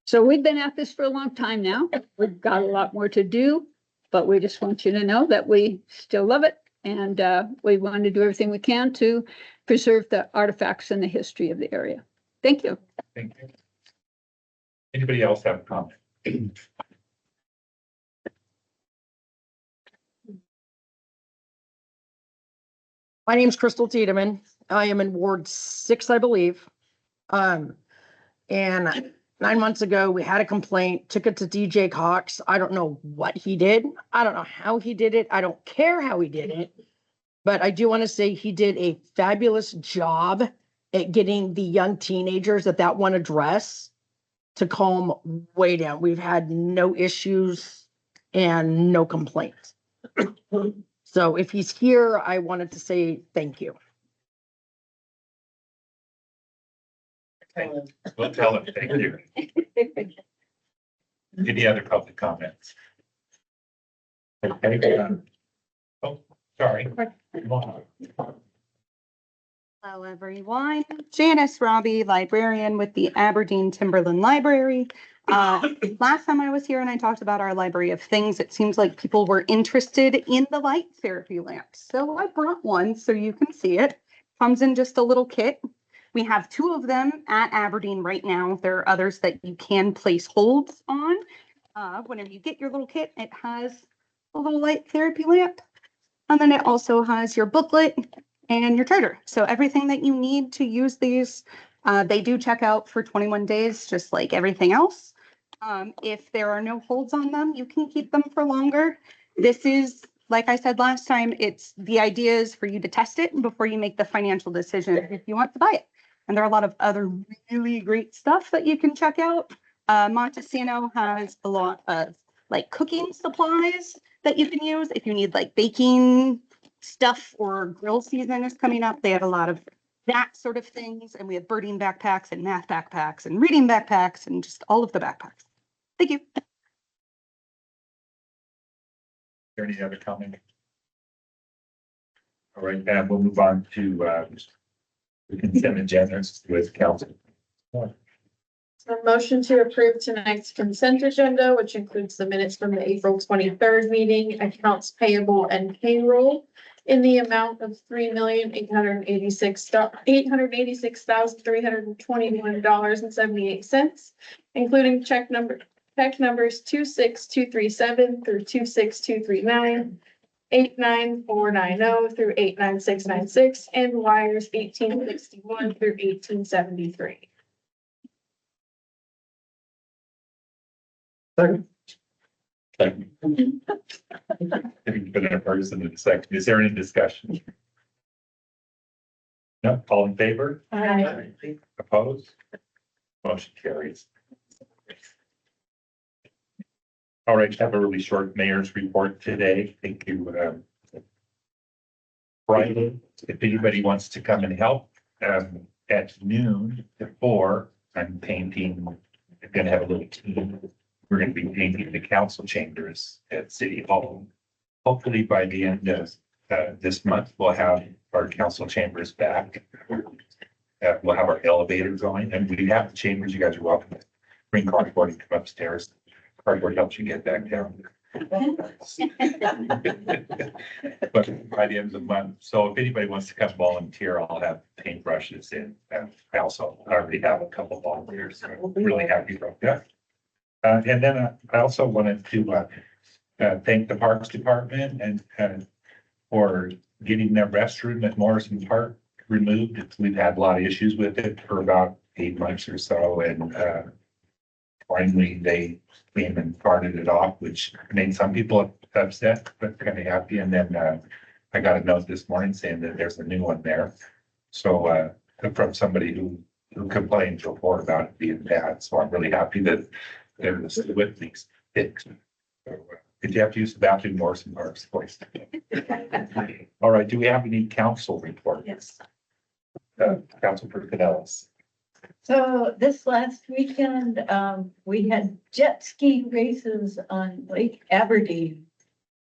So we've been at this for a long time now. We've got a lot more to do, but we just want you to know that we still love it. And we want to do everything we can to preserve the artifacts and the history of the area. Thank you. Thank you. Anybody else have a comment? My name's Crystal Tiedemann. I am in Ward 6, I believe. And 9 months ago, we had a complaint, took it to DJ Cox. I don't know what he did. I don't know how he did it. I don't care how he did it. But I do want to say he did a fabulous job at getting the young teenagers that want to dress to calm way down. We've had no issues and no complaints. So if he's here, I wanted to say thank you. We'll tell him, thank you. Any other public comments? Okay. Oh, sorry. Come on. Hello, everyone. Janice Robbie, librarian with the Aberdeen Timberland Library. Last time I was here and I talked about our library of things, it seems like people were interested in the light therapy lamps. So I brought one so you can see it. Comes in just a little kit. We have 2 of them at Aberdeen right now. There are others that you can place holds on. Whenever you get your little kit, it has a little light therapy lamp. And then it also has your booklet and your charger. So everything that you need to use these, they do check out for 21 days, just like everything else. If there are no holds on them, you can keep them for longer. This is, like I said last time, the idea is for you to test it before you make the financial decision if you want to buy it. And there are a lot of other really great stuff that you can check out. Montesino has a lot of like cooking supplies that you can use if you need like baking stuff, or grill season is coming up. They have a lot of that sort of things. And we have birding backpacks and math backpacks and reading backpacks and just all of the backpacks. Thank you. There any other comment? All right, and we'll move on to the consent agenda with council. A motion to approve tonight's consent agenda, which includes the minutes from the April 23rd meeting, accounts payable and payroll in the amount of $3,886,321.78, including check numbers 26237 through 26239, 89490 through 89696, and wires 1861 through 1873. Second. Been a first and a second. Is there any discussion? No, all in favor? Aye. Opposed? Motion carries. All right, have a really short mayor's report today. Thank you. Friday, if anybody wants to come and help, at noon to 4, I'm painting, I'm gonna have a little team. We're gonna be painting the council chambers at City Hall. Hopefully by the end of this month, we'll have our council chambers back. We'll have our elevator going, and we have the chambers. You guys are welcome to bring cardboard and come upstairs. Cardboard helps you get back down. But by the end of the month, so if anybody wants to come volunteer, I'll have paintbrushes and I also already have a couple volunteers, so I'm really happy about that. And then I also wanted to thank the Parks Department and for getting their restroom at Morrison Park removed. We've had a lot of issues with it for about 8 months or so, and finally they came and carted it off, which made some people upset, but kind of happy. And then I got a note this morning saying that there's a new one there. So from somebody who complained before about it being bad. So I'm really happy that there was the with these fixed. So, if you have to use the bathroom, Morrison Park's place. All right, do we have any council report? Yes. Council for Canellis. So this last weekend, we had jet ski races on Lake Aberdeen.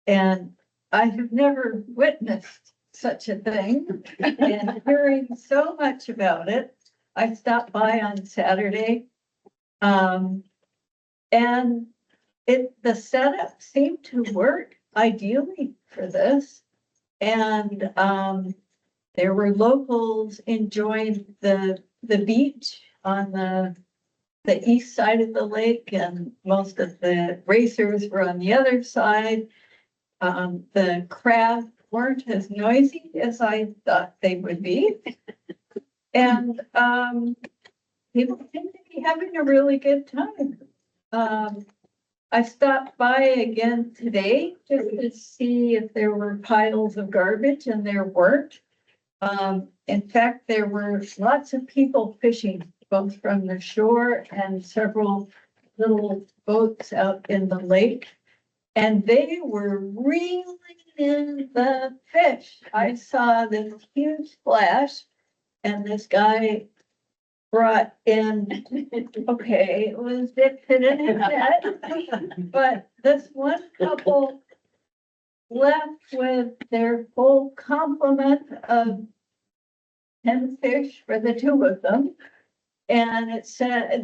And I have never witnessed such a thing and hearing so much about it. I stopped by on Saturday. And the setup seemed to work ideally for this. And there were locals enjoying the beach on the east side of the lake, and most of the racers were on the other side. The crowd weren't as noisy as I thought they would be. And people seem to be having a really good time. I stopped by again today just to see if there were piles of garbage, and there weren't. In fact, there were lots of people fishing, both from the shore and several little boats out in the lake. And they were reeling in the fish. I saw this huge splash, and this guy brought in, okay, it was dipped in a net, but this one couple left with their full complement of 10 fish for the two of them. And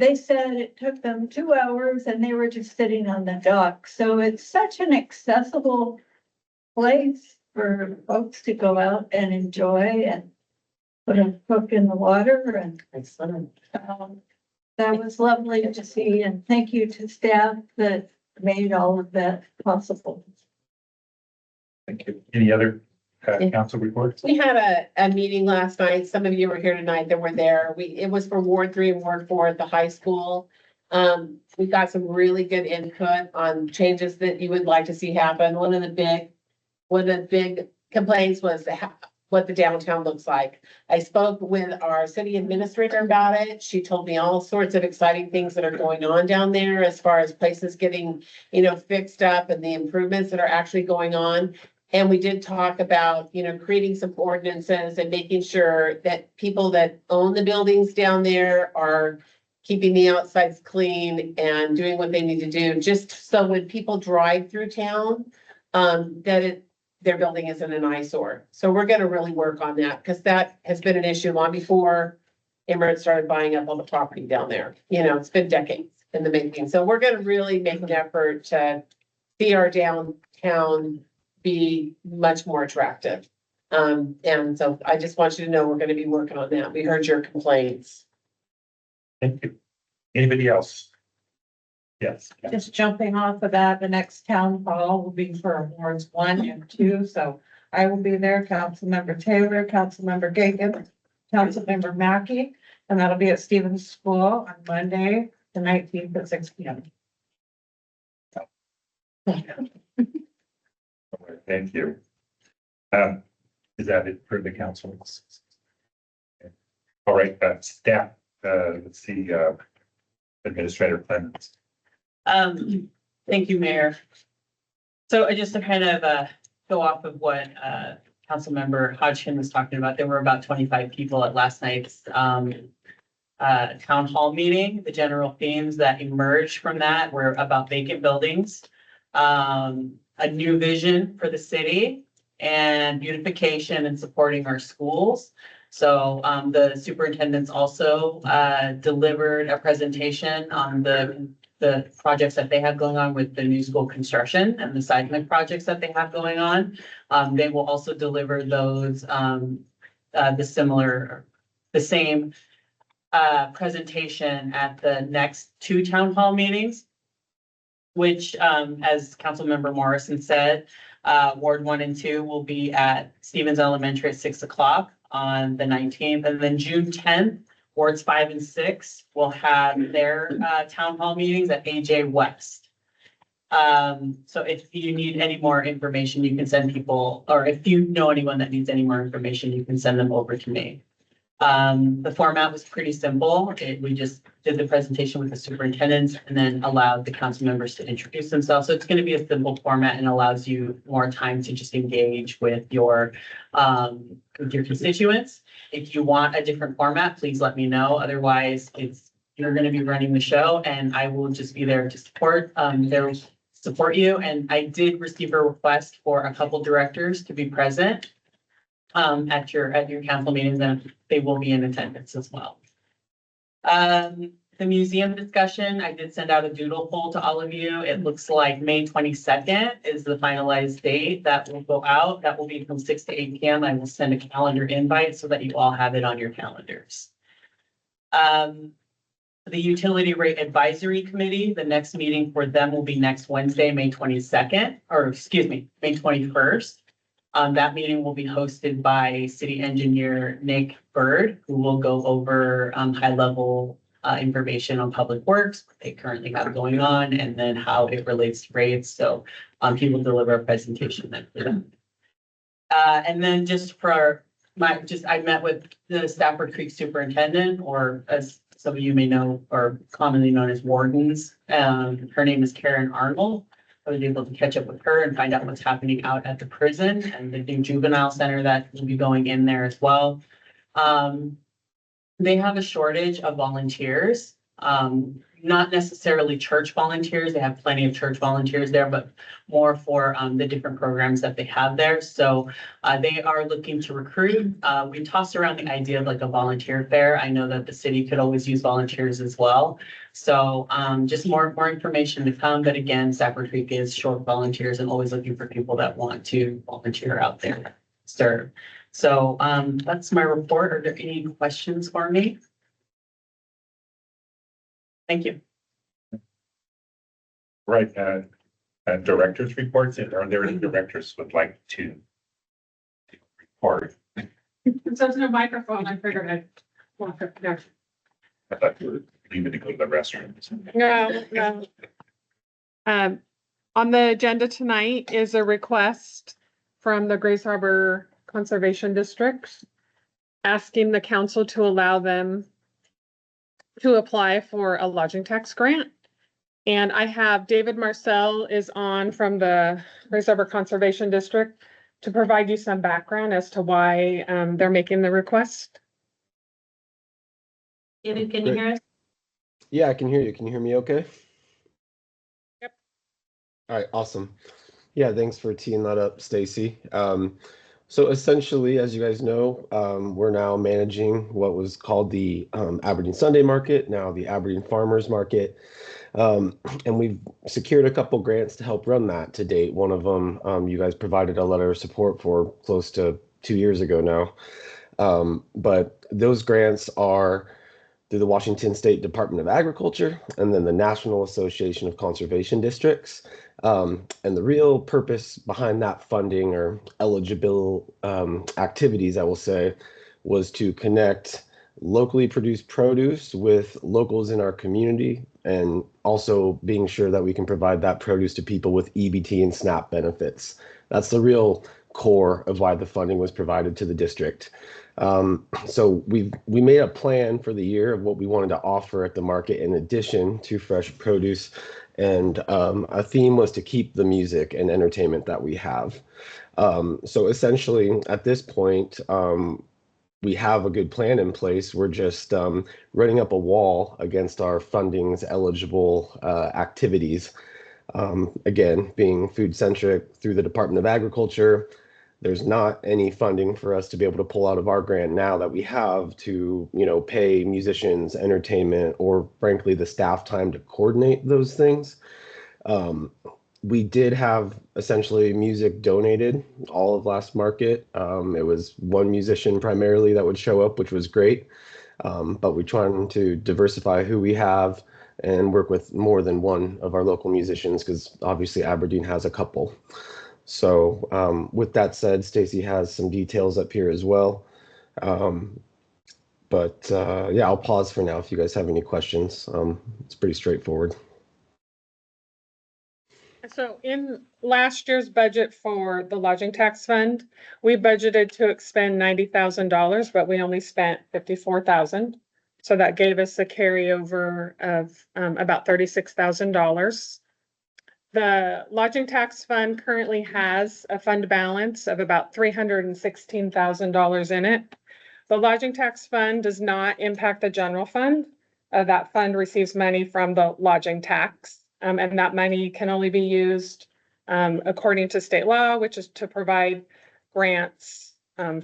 they said it took them 2 hours and they were just sitting on the dock. So it's such an accessible place for folks to go out and enjoy and put a hook in the water. And that was lovely to see. And thank you to staff that made all of that possible. Thank you. Any other council reports? We had a meeting last night. Some of you were here tonight that were there. It was for Ward 3 and Ward 4 at the high school. We got some really good input on changes that you would like to see happen. One of the big complaints was what the downtown looks like. I spoke with our city administrator about it. She told me all sorts of exciting things that are going on down there as far as places getting, fixed up and the improvements that are actually going on. And we did talk about, creating some ordinances and making sure that people that own the buildings down there are keeping the outsides clean and doing what they need to do, just so when people drive through town, their building isn't an eyesore. So we're gonna really work on that, because that has been an issue long before Emirates started buying up all the property down there. It's been decades in the making. So we're gonna really make an effort to see our downtown be much more attractive. And so I just want you to know we're gonna be working on that. We heard your complaints. Thank you. Anybody else? Yes. Just jumping off of that, the next town hall will be for wards 1 and 2, so I will be there, Councilmember Taylor, Councilmember Gagan, Councilmember Mackey, and that'll be at Stevens School on Monday, the 19th at 6 p.m. Thank you. Is that it for the council? All right, staff, let's see, Administrator Clemens. Thank you, Mayor. So just to kind of go off of what Councilmember Hodgkin was talking about, there were about 25 people at last night's town hall meeting. The general themes that emerged from that were about vacant buildings, a new vision for the city, and beautification and supporting our schools. So the superintendents also delivered a presentation on the projects that they have going on with the new school construction and the seismic projects that they have going on. They will also deliver those the same presentation at the next two town hall meetings, which as Councilmember Morrison said, Ward 1 and 2 will be at Stevens Elementary at 6 o'clock on the 19th, and then June 10th, Wards 5 and 6 will have their town hall meetings at AJ West. So if you need any more information, you can send people, or if you know anyone that needs any more information, you can send them over to me. The format was pretty simple. We just did the presentation with the superintendents and then allowed the council members to introduce themselves. So it's going to be a simple format and allows you more time to just engage with your constituents. If you want a different format, please let me know. Otherwise, you're going to be running the show and I will just be there to support you. And I did receive a request for a couple directors to be present at your council meetings, and they will be in attendance as well. The museum discussion, I did send out a doodle poll to all of you. It looks like May 22nd is the finalized date that will go out. That will be from 6 to 8 p.m. I will send a calendar invite so that you all have it on your calendars. The Utility Rate Advisory Committee, the next meeting for them will be next Wednesday, May 22nd, or excuse me, May 21st. That meeting will be hosted by City Engineer Nick Bird, who will go over high-level information on public works, what they currently have going on, and then how it relates to rates. So he will deliver a presentation then for them. And then just for I met with the Stafford Creek Superintendent, or as some of you may know, or commonly known as wardens. Her name is Karen Arnold. I was able to catch up with her and find out what's happening out at the prison and the new juvenile center that will be going in there as well. They have a shortage of volunteers, not necessarily church volunteers. They have plenty of church volunteers there, but more for the different programs that they have there. So they are looking to recruit. We tossed around the idea of like a volunteer fair. I know that the city could always use volunteers as well. So just more information to come. But again, Stafford Creek is short volunteers and always looking for people that want to volunteer out there, serve. So that's my report. Are there any questions for me? Thank you. Right, directors reports, are there any directors would like to report? Since there's no microphone, I figured I'd walk up there. I thought you were leaving to go to the restroom. No. On the agenda tonight is a request from the Grace Harbor Conservation District asking the council to allow them to apply for a lodging tax grant. And I have David Marcel is on from the Grace Harbor Conservation District to provide you some background as to why they're making the request. David, can you hear us? Yeah, I can hear you. Can you hear me okay? Yep. All right, awesome. Yeah, thanks for teeing that up, Stacy. So essentially, as you guys know, we're now managing what was called the Aberdeen Sunday Market, now the Aberdeen Farmers Market. And we've secured a couple grants to help run that to date. One of them, you guys provided a letter of support for close to 2 years ago now. But those grants are through the Washington State Department of Agriculture and then the National Association of Conservation Districts. And the real purpose behind that funding or eligible activities, I will say, was to connect locally produced produce with locals in our community, and also being sure that we can provide that produce to people with EBT and SNAP benefits. That's the real core of why the funding was provided to the district. So we made a plan for the year of what we wanted to offer at the market in addition to fresh produce, and a theme was to keep the music and entertainment that we have. So essentially, at this point, we have a good plan in place. We're just running up a wall against our funding's eligible activities. Again, being food centric through the Department of Agriculture, there's not any funding for us to be able to pull out of our grant now that we have to, pay musicians, entertainment, or frankly, the staff time to coordinate those things. We did have essentially music donated all of last market. It was one musician primarily that would show up, which was great. But we're trying to diversify who we have and work with more than one of our local musicians, because obviously Aberdeen has a couple. So with that said, Stacy has some details up here as well. But yeah, I'll pause for now if you guys have any questions. It's pretty straightforward. So in last year's budget for the lodging tax fund, we budgeted to expend $90,000, but we only spent $54,000. So that gave us a carryover of about $36,000. The lodging tax fund currently has a fund balance of about $316,000 in it. The lodging tax fund does not impact the general fund. That fund receives money from the lodging tax. And that money can only be used according to state law, which is to provide grants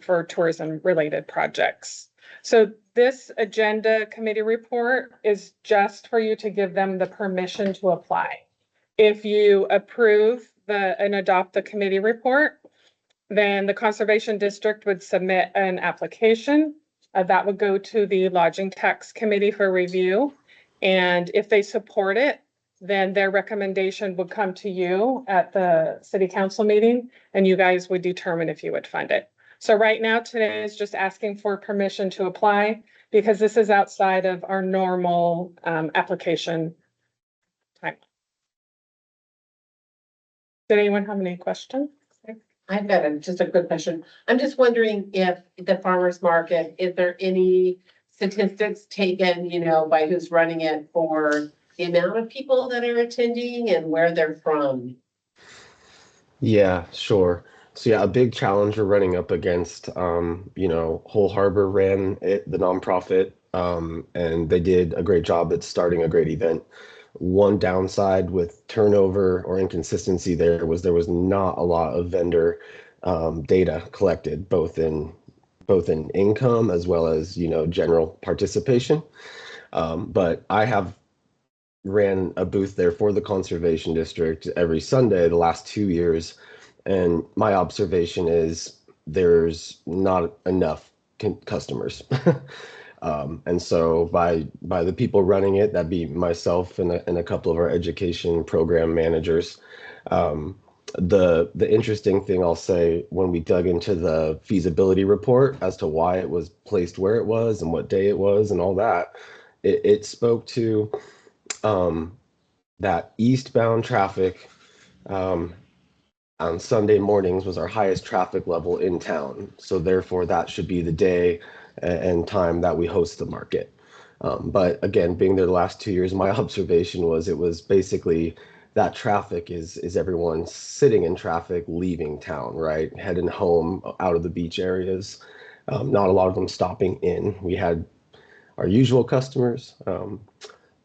for tourism-related projects. So this agenda committee report is just for you to give them the permission to apply. If you approve and adopt the committee report, then the Conservation District would submit an application that would go to the Lodging Tax Committee for review. And if they support it, then their recommendation would come to you at the city council meeting, and you guys would determine if you would fund it. So right now, today is just asking for permission to apply, because this is outside of our normal application time. Did anyone have any questions? I've got just a quick question. I'm just wondering if the farmer's market, is there any statistics taken, by who's running it for the amount of people that are attending and where they're from? Yeah, sure. So yeah, a big challenge we're running up against, Whole Harbor ran it, the nonprofit, and they did a great job at starting a great event. One downside with turnover or inconsistency there was not a lot of vendor data collected, both in income as well as, general participation. But I have ran a booth there for the Conservation District every Sunday the last 2 years. And my observation is there's not enough customers. And so by the people running it, that'd be myself and a couple of our education program managers. The interesting thing I'll say, when we dug into the feasibility report as to why it was placed where it was and what day it was and all that, it spoke to that eastbound traffic on Sunday mornings was our highest traffic level in town. So therefore that should be the day and time that we host the market. But again, being there the last 2 years, my observation was it was basically that traffic is everyone sitting in traffic, leaving town, right? Heading home out of the beach areas. Not a lot of them stopping in. We had our usual customers,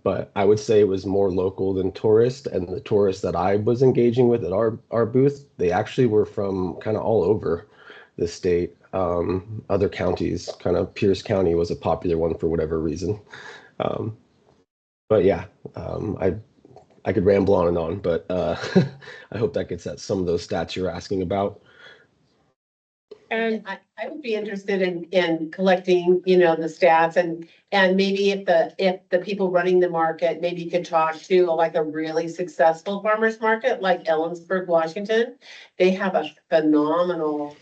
but I would say it was more local than tourist. And the tourists that I was engaging with at our booth, they actually were from kind of all over the state. Other counties, kind of Pierce County was a popular one for whatever reason. But yeah, I could ramble on and on, but I hope that gets at some of those stats you're asking about. And I would be interested in collecting, the stats and maybe if the people running the market, maybe you could talk to like a really successful farmer's market like Ellensburg, Washington. They have a phenomenal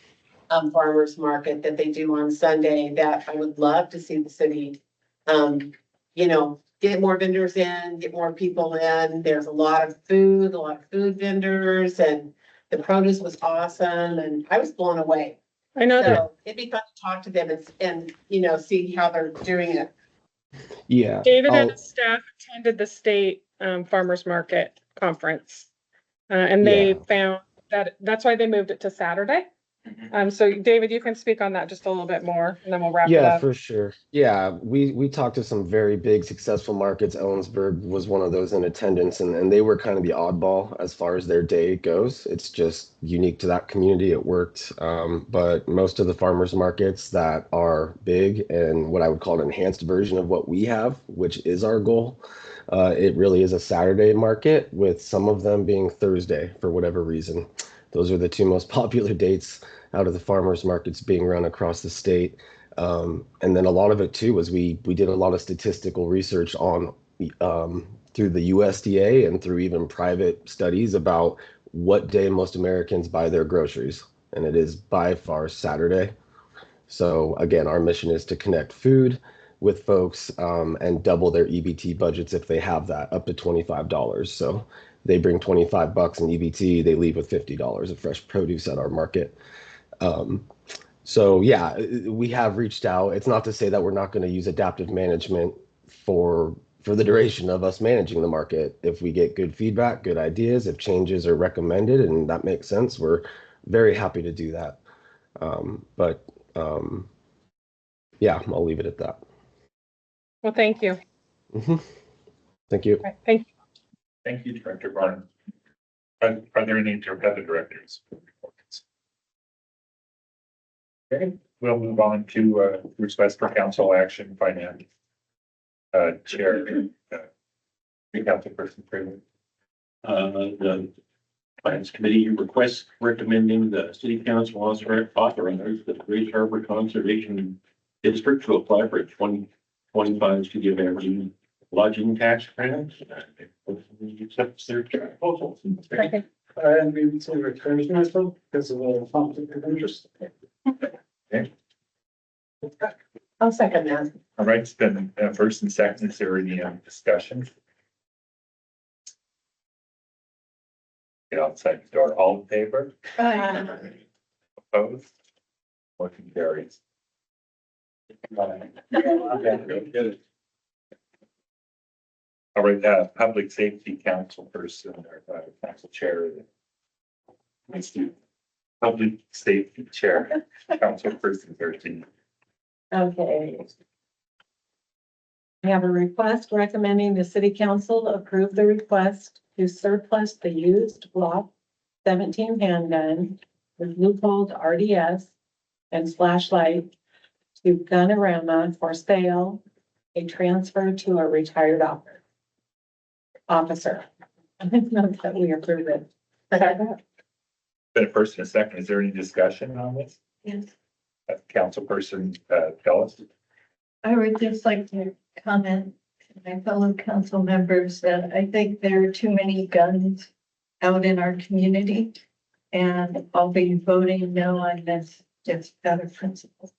farmer's market that they do on Sunday that I would love to see the city, you know, get more vendors in, get more people in. There's a lot of food vendors, and the produce was awesome, and I was blown away. I know that So it'd be fun to talk to them and, you know, see how they're doing it. Yeah. David and I'll- his staff attended the state farmers market conference. And they Yeah. found that's why they moved it to Saturday. So David, you can speak on that just a little bit more and then we'll wrap it Yeah, up. for sure. Yeah, we talked to some very big successful markets. Ellensburg was one of those in attendance, and they were kind of the oddball as far as their day goes. It's just unique to that community. It worked. But most of the farmers markets that are big and what I would call an enhanced version of what we have, which is our goal, it really is a Saturday market, with some of them being Thursday for whatever reason. Those are the two most popular dates out of the farmers markets being run across the state. And then a lot of it too was we did a lot of statistical research on through the USDA and through even private studies about what day most Americans buy their groceries. And it is by far Saturday. So again, our mission is to connect food with folks and double their EBT budgets if they have that, up to $25. So they bring $25 in EBT, they leave with $50 of fresh produce at our market. So yeah, we have reached out. It's not to say that we're not going to use adaptive management for the duration of us managing the market. If we get good feedback, good ideas, if changes are recommended and that makes sense, we're very happy to do that. Yeah, I'll leave it at that. Well, thank you. Thank you. Right, thank you. Thank you, Director Barnes. Are there any other directors? Okay, we'll move on to request for council action finance. Chair, Councilperson Freeman. The Finance Committee requests recommending the City Council authorize the Grace Harbor Conservation District to apply for a 2025 City of Aberdeen lodging tax grant. Accepts their proposal. And we would say returns myself because of a conflict of interest. I'll second that. All right, it's been first and second. Is there any discussion? Get outside the door. All in favor? Opposed? Motion carries. All right, Public Safety Council person or council chair. Public Safety Chair, Councilperson 13. Okay. We have a request recommending the city council approve the request to surplus the used Glock 17 handgun with loopholed RDS and flashlight to Gunorama for sale, a transfer to a retired officer. I think not that we approve it. Been a first and a second. Is there any discussion on this? Yes. Councilperson Ellis? I would just like to comment to my fellow council members that I think there are too many guns out in our community. And I'll be voting no on this just out of principle.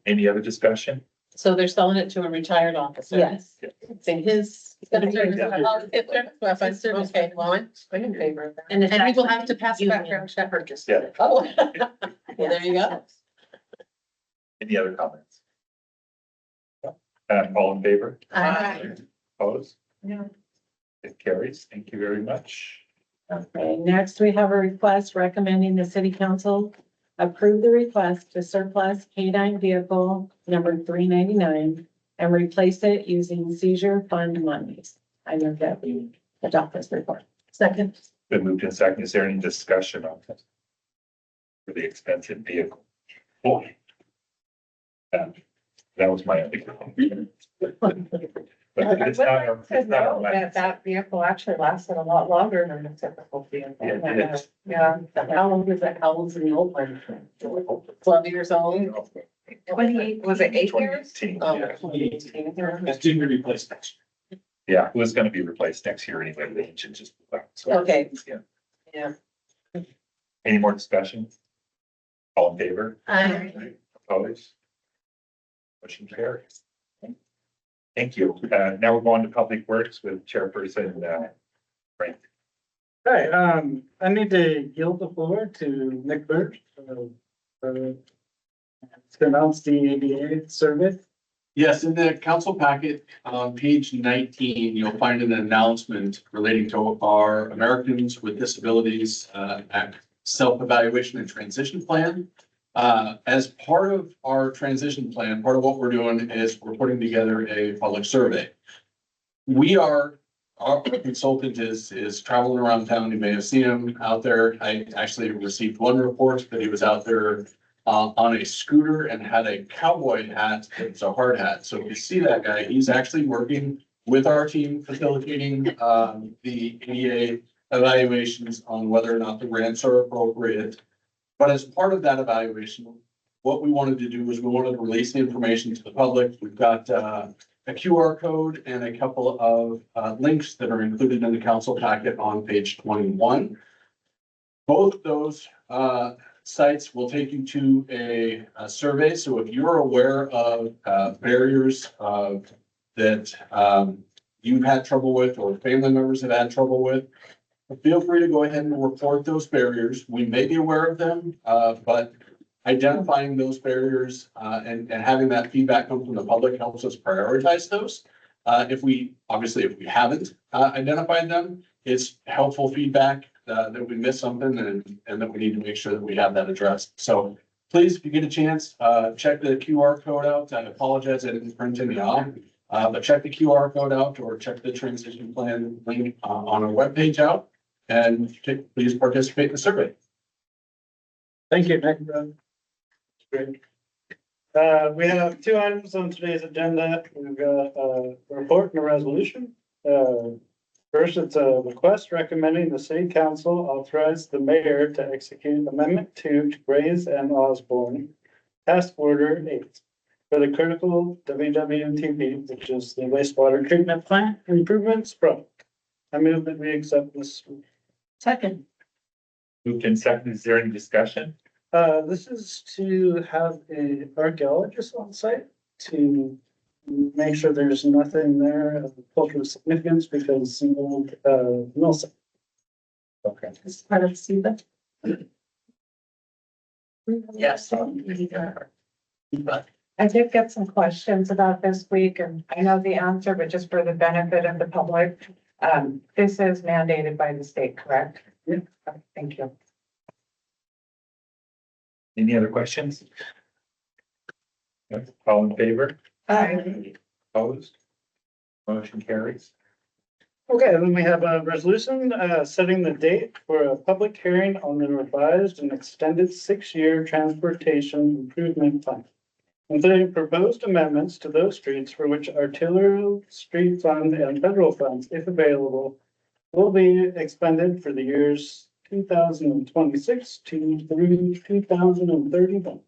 Any other discussion? So they're selling it to a retired officer? Yes. It's in his. Okay, well, I'm in favor of that. And we will have to pass a background check purchase. Yeah. Oh. Well, there you go. Any other comments? All in favor? Aye. Opposed? No. It carries. Thank you very much. Okay, next we have a request recommending the city council approve the request to surplus K9 vehicle number 399 and replace it using seizure fund monies. I know that we adopt this report. Second. Been moved in second. Is there any discussion on this? For the expensive vehicle. Boy. That was my only comment. But it's not a- it's not a- That vehicle actually lasted a lot longer than the typical vehicle. Yeah, it is. Yeah. How old is that? How old's the old one? 12 years old? 28, was it 8 years? 2018, Oh, yeah. 2018. It's due to replace next Yeah, it was gonna be replaced next year anyway. The engine just. So, Okay. yeah. Yeah. Any more discussion? All in favor? Opposed? Motion carries. Thank you. Now we're going to Public Works with Chairperson, Frank. Hi, I need to yield the floor to Nick Birch. To announce the ADA survey. Yes, in the council packet on page 19, you'll find an announcement relating to our Americans with Disabilities Act self-evaluation and transition plan. As part of our transition plan, part of what we're doing is we're putting together a public survey. Our consultant is traveling around town. You may have seen him out there. I actually received one report that he was out there on a scooter and had a cowboy hat. It's a hard hat. So if you see that guy, he's actually working with our team facilitating the ADA evaluations on whether or not the grants are appropriate. But as part of that evaluation, what we wanted to do was we wanted to release the information to the public. We've got a QR code and a couple of links that are included in the council packet on page 21. Both of those sites will take you to a survey. So if you're aware of barriers that you've had trouble with or family members have had trouble with, feel free to go ahead and report those barriers. We may be aware of them, but identifying those barriers and having that feedback come from the public helps us prioritize those. If we haven't identified them, it's helpful feedback that we missed something and that we need to make sure that we have that addressed. So please, if you get a chance, check the QR code out. I apologize, I didn't print any off, but check the QR code out or check the transition plan link on our webpage out and please participate in the survey. Thank you, Nick. Great. We have two items on today's agenda. We've got a report and a resolution. First, it's a request recommending the city council authorize the mayor to execute amendment 2 to Grays and Osborne Task Order 8 for the critical WWTP, which is the wastewater treatment plant improvements project. I move that we accept this. Second. Moved in second. Is there any discussion? This is to have a archaeologist on site to make sure there's nothing there of cultural significance because the old mill site. Okay. It's part of SEBA. Yes. I did get some questions about this week and I know the answer, but just for the benefit of the public, this is mandated by the state, correct? Yeah. Thank you. Any other questions? All in favor? Opposed? Motion carries. Okay, then we have a resolution setting the date for a public hearing on the revised and extended 6-year transportation improvement plan, including proposed amendments to those streets for which arterial street fund and federal funds, if available, will be expended for the years 2026 through 2031.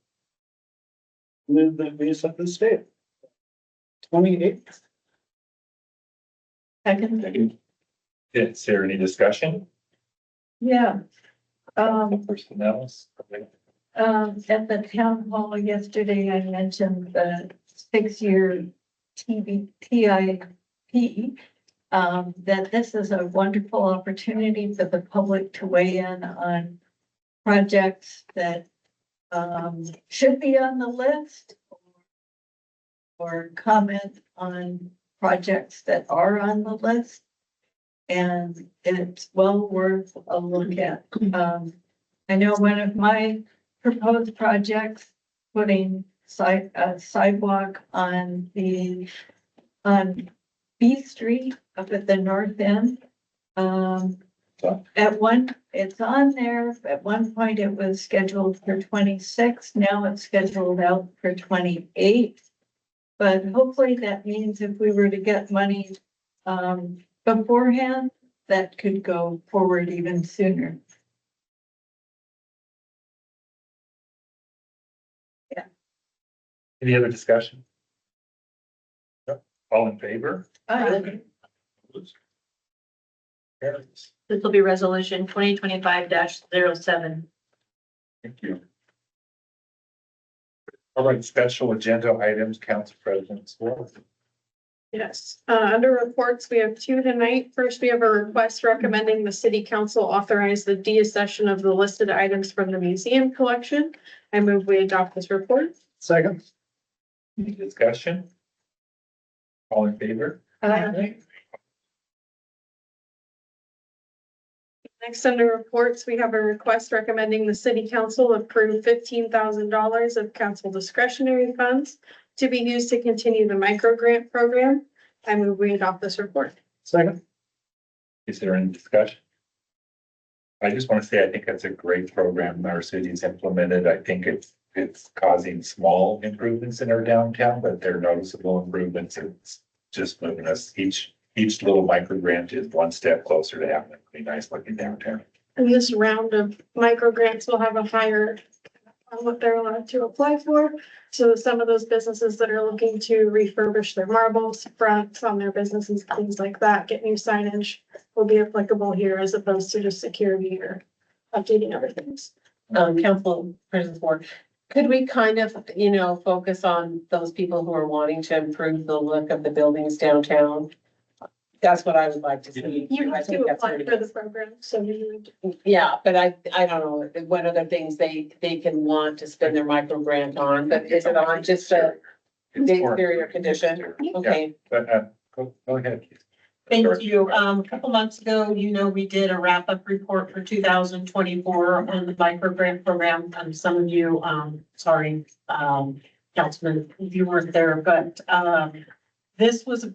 Move that we set the date. 28th. Second. Is there any discussion? Yeah. Personnel? At the town hall yesterday, I mentioned the 6-year TIP. That this is a wonderful opportunity for the public to weigh in on projects that should be on the list or comment on projects that are on the list. And it's well worth a look at. I know one of my proposed projects, putting sidewalk on B Street up at the north end. It's on there. At one point it was scheduled for 26. Now it's scheduled out for 28. But hopefully that means if we were to get money beforehand, that could go forward even sooner. Yeah. Any other discussion? All in favor? Carries. This will be resolution 2025-07. Thank you. All right, special agenda items, Council President Swartz. Yes, under reports, we have two tonight. First, we have a request recommending the city council authorize the deaccession of the listed items from the museum collection. I move we adopt this report. Second. Any discussion? All in favor? Next, under reports, we have a request recommending the city council approve $15,000 of council discretionary funds to be used to continue the micro grant program. I move we adopt this report. Second. Is there any discussion? I just want to say, I think that's a great program our city's implemented. I think it's causing small improvements in our downtown, but they're noticeable improvements. It's just moving us, each little micro grant is one step closer to having a pretty nice looking downtown. And this round of micro grants will have a higher on what they're allowed to apply for. So some of those businesses that are looking to refurbish their marbles, fronts on their businesses, things like that, get new signage will be applicable here as opposed to just security or updating other things. Council President Ford, could we kind of, focus on those people who are wanting to improve the look of the buildings downtown? That's what I would like to see. You I have think to that's apply what it for the is. program, so you would. Yeah, but I don't know, what other things they can want to spend their micro grant on, but is it on just the exterior condition? Okay. But, go ahead. Thank you. A couple months ago, we did a wrap-up report for 2024 on the micro grant program. Some of you, councilman, if you weren't there, but, this was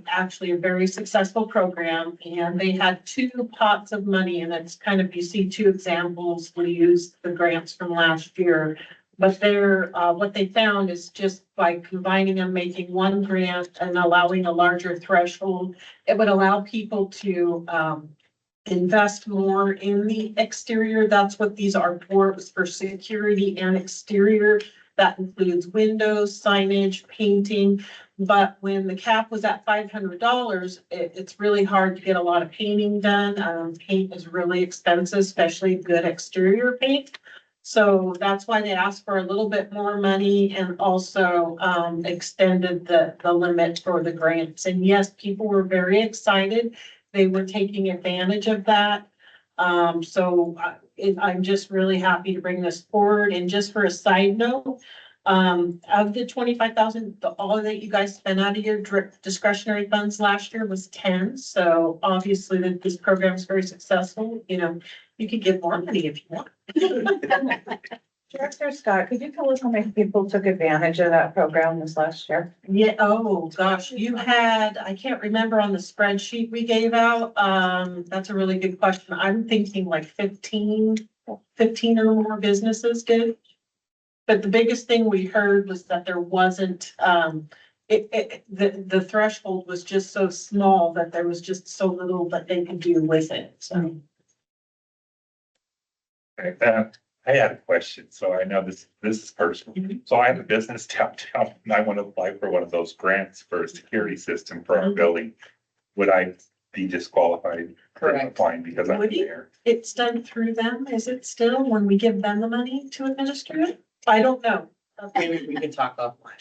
actually a very successful program, and they had two pots of money, and it's kind of, you see two examples. We used the grants from last year. But what they found is just by combining them, making one grant and allowing a larger threshold, it would allow people to invest more in the exterior. That's what these are for. It was for security and exterior. That includes windows, signage, painting. But when the cap was at $500, it's really hard to get a lot of painting done. Paint is really expensive, especially good exterior paint. So that's why they asked for a little bit more money and also extended the limit for the grants. And yes, people were very excited. They were taking advantage of that. I'm just really happy to bring this forward. And just for a side note, of the 25,000, all that you guys spent out of your discretionary funds last year was 10. So obviously this program is very successful. You could give more money if you want. Director Scott, could you tell us how many people took advantage of that program this last year? Yeah, oh gosh, you had, I can't remember on the spreadsheet we gave out. That's a really good question. I'm thinking like 15 or more businesses did. But the biggest thing we heard was that there wasn't, the threshold was just so small that there was just so little that they could do with it, so. I had a question, so I know this is personal. So I have a business downtown and I want to apply for one of those grants for a security system for our building. Would I be disqualified for applying because I'm there? It's done through them, is it still, when we give them the money to administer it? I don't know. Maybe we could talk offline.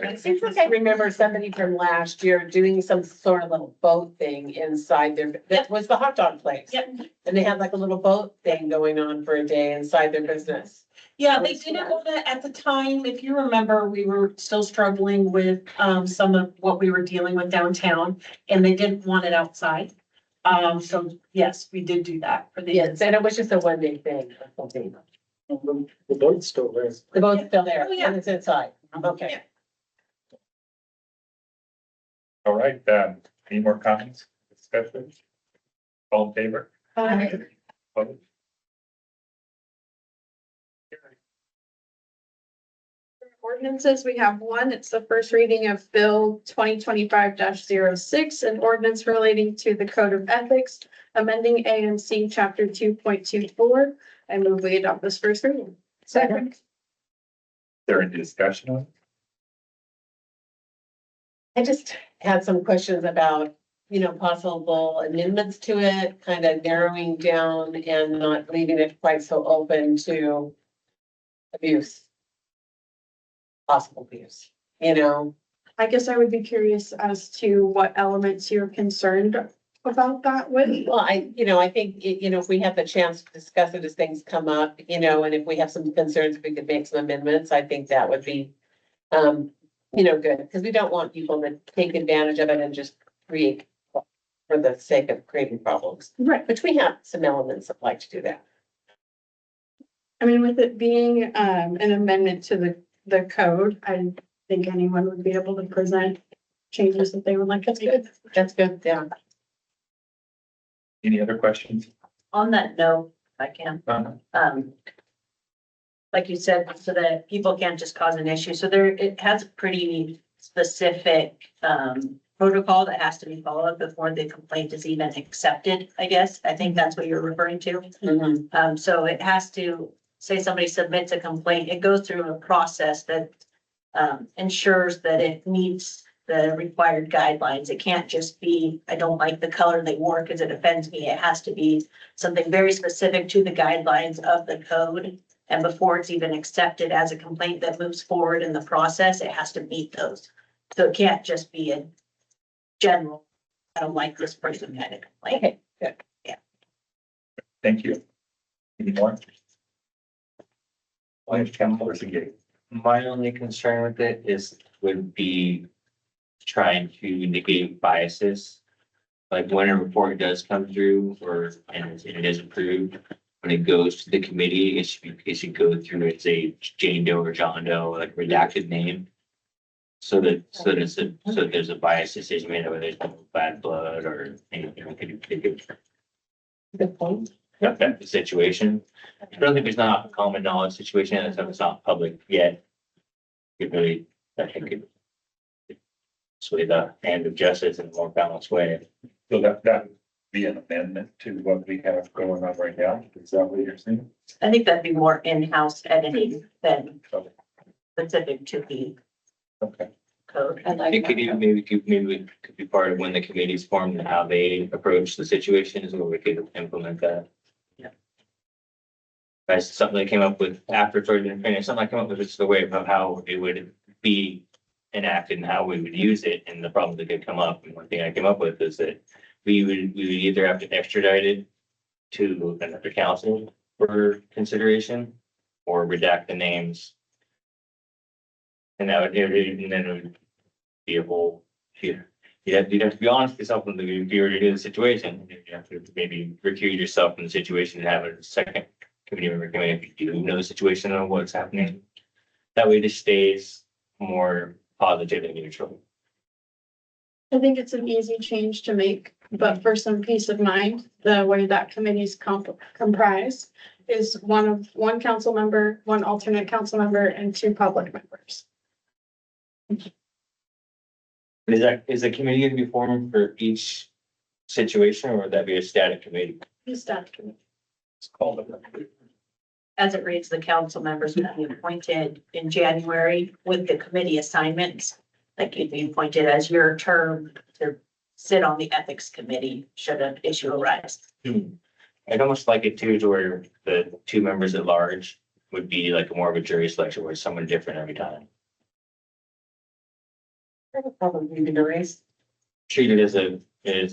It seems like I remember somebody from last year doing some sort of little boat thing inside that was the hot dog place. Yep. And they had like a little boat thing going on for a day inside their business. Yeah, they didn't want to, at the time, if you remember, we were still struggling with some of what we were dealing with downtown, and they didn't want it outside. So yes, we did do that for the. Yes, and it was just a one-day thing or something. The boat's still there. The boat's still there, Oh, yeah. and it's inside. Okay. Yeah. All right, any more comments, discussion? All in favor? Opposed? Ordinances, we have one. It's the first reading of Bill 2025-06, an ordinance relating to the Code of Ethics, amending AMC Chapter 2.24. I move we adopt this first reading. Second. Is there any discussion on it? I just had some questions about, possible amendments to it, kind of narrowing down and not leaving it quite so open to abuse. Possible abuse, you know? I guess I would be curious as to what elements you're concerned about that with. Well, I think, if we have the chance to discuss it as things come up, and if we have some concerns, if we could make some amendments, I think that would be, good, because we don't want people to take advantage of it and just create for the sake of creating problems. Right. Which we have some elements that like to do that. I mean, with it being an amendment to the code, I think anyone would be able to present changes that they would like to see. That's good, yeah. Any other questions? On that note, if I can, like you said, so that people can't just cause an issue. So it has a pretty specific, protocol that has to be followed before the complaint is even accepted, I guess. I think that's what you're referring to. So it has to, say somebody submits a complaint, it goes through a process that ensures that it meets the required guidelines. It can't just be, I don't like the color they wore because it offends me. It has to be something very specific to the guidelines of the code. And before it's even accepted as a complaint that moves forward in the process, it has to meet those. So it can't just be a general, I don't like this person kind of complaint. Okay, good. Yeah. Thank you. Any more? My only concern with it would be trying to negate biases. Like when a report does come through and it is approved, when it goes to the committee, it should go through, it's a Jane Doe or John Doe, like redacted name. So there's a biased decision made whether there's no bad blood or anything. Good point. Affect the situation. Especially if it's not a common knowledge situation, and it's not public yet. It really, I think it sway the hand of justice in a more balanced way. So that would be an amendment to what we have going on right now. Is that what you're saying? I think that'd be more in-house editing than specific to the Okay. code. It could even, maybe it could be part of when the committee's formed and how they approach the situations where we could implement that. Yeah. That's something I came up with after it's already been finished, something I came up with just the way of how it would be enacted and how we would use it and the problems that could come up. And one thing I came up with is that we would either have to extradite it to another council for consideration or redact the names. And that would, and then it would be a whole, you'd have to be honest with yourself when you were to do the situation. You have to maybe recuse yourself from the situation and have a second committee member come in if you do know the situation or what's happening. That way it just stays more positive and neutral. I think it's an easy change to make, but for some peace of mind, the way that committee's comprised is one council member, one alternate council member, and 2 public members. Is the committee gonna be formed for each situation or would that be a static committee? Who's that committee? It's called a. As it reads, the council members will be appointed in January with the committee assignments. Like you'd be appointed as your term to sit on the ethics committee should an issue arise. I'd almost like it too, to where the 2 members at large would be like more of a jury selection where it's someone different every time. Probably be the race. Treated as a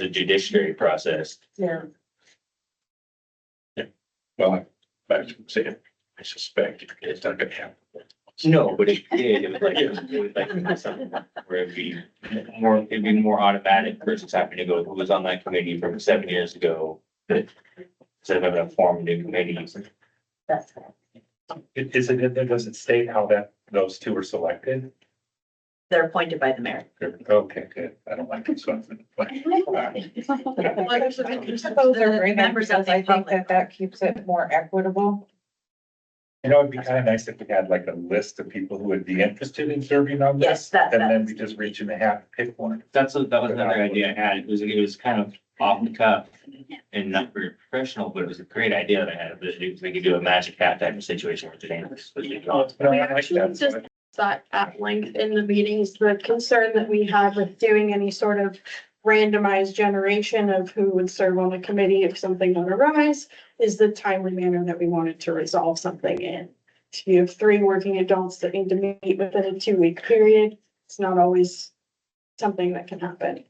judiciary process. Yeah. Well, back to saying, I suspect it's not gonna happen. No, but it did, it was like something where it'd be more automatic versus having to go, who was on that committee from 7 years ago. That instead of having to form a new committee. That's Is it in there, does it state how those 2 were selected? they're appointed by the mayor. Okay, good. I don't like this one. Those are great Members of because the I think public. that keeps it more equitable. You know, it'd be kind of nice if we had like a list of people who would be interested in serving on Yes, this. And then we just reach in the hat and pick one. That was another idea I had. It was kind of off the cuff and not very professional, but it was a great idea that I had. We could do a magic hat type of situation with the names. We actually just that at length in the meetings, the concern that we had with doing any sort of randomized generation of who would serve on the committee if something would arise is the timely manner that we wanted to resolve something in. you have 3 working adults that need to meet within a 2-week period. It's not always something that can happen.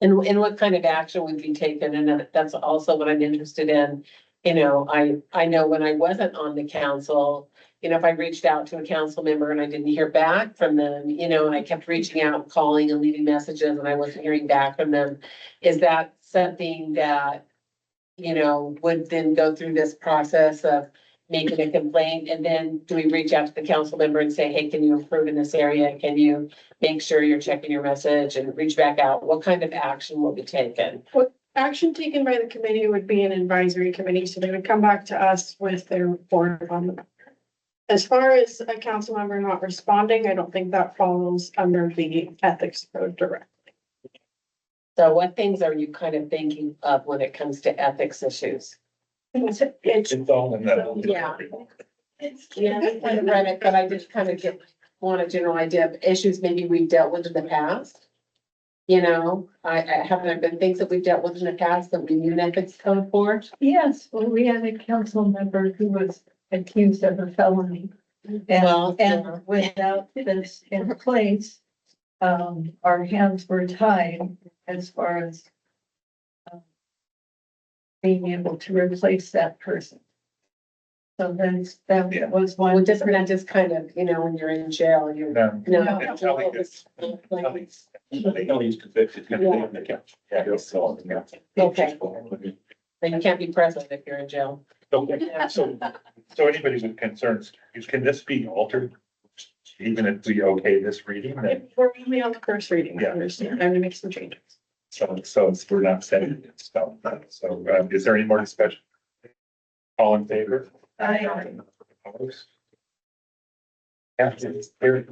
And what kind of action would be taken? And that's also what I'm interested in. You know, I know when I wasn't on the council, you know, if I reached out to a council member and I didn't hear back from them, you know, and I kept reaching out, calling and leaving messages and I wasn't hearing back from them. Is that something that, you know, would then go through this process of making a complaint? And then do we reach out to the council member and say, hey, can you improve in this area? Can you make sure you're checking your message and reach back out? What kind of action will be taken? What action taken by the committee would be an advisory committee, so they would come back to us with their report on the. As far as a council member not responding, I don't think that falls under the ethics code directly. So what things are you kind of thinking of when it comes to ethics issues? It's all in that. Yeah. Yeah, I kind of read it, but I just kind of want a general idea of issues maybe we've dealt with in the past. You know, I haven't there been things that we've dealt with in the past that we need an ethics code for. Yes, well, we had a council member who was accused of a felony. Well, And without this in place, our hands were tied as far as being able to replace that person. So that was one. Well, just not just kind of, you know, when you're in jail and you're. No. No. Until he's convicted. Yeah, so, yeah. Okay. Then you can't be present if you're in jail. So anybody with concerns, can this be altered? Even if we okay this reading, then, We're only on the first reading, I understand. I'm gonna make some changes. so we're not setting it in stone. So, is there any more discussion? All in favor? Opposed? Yeah, it's very.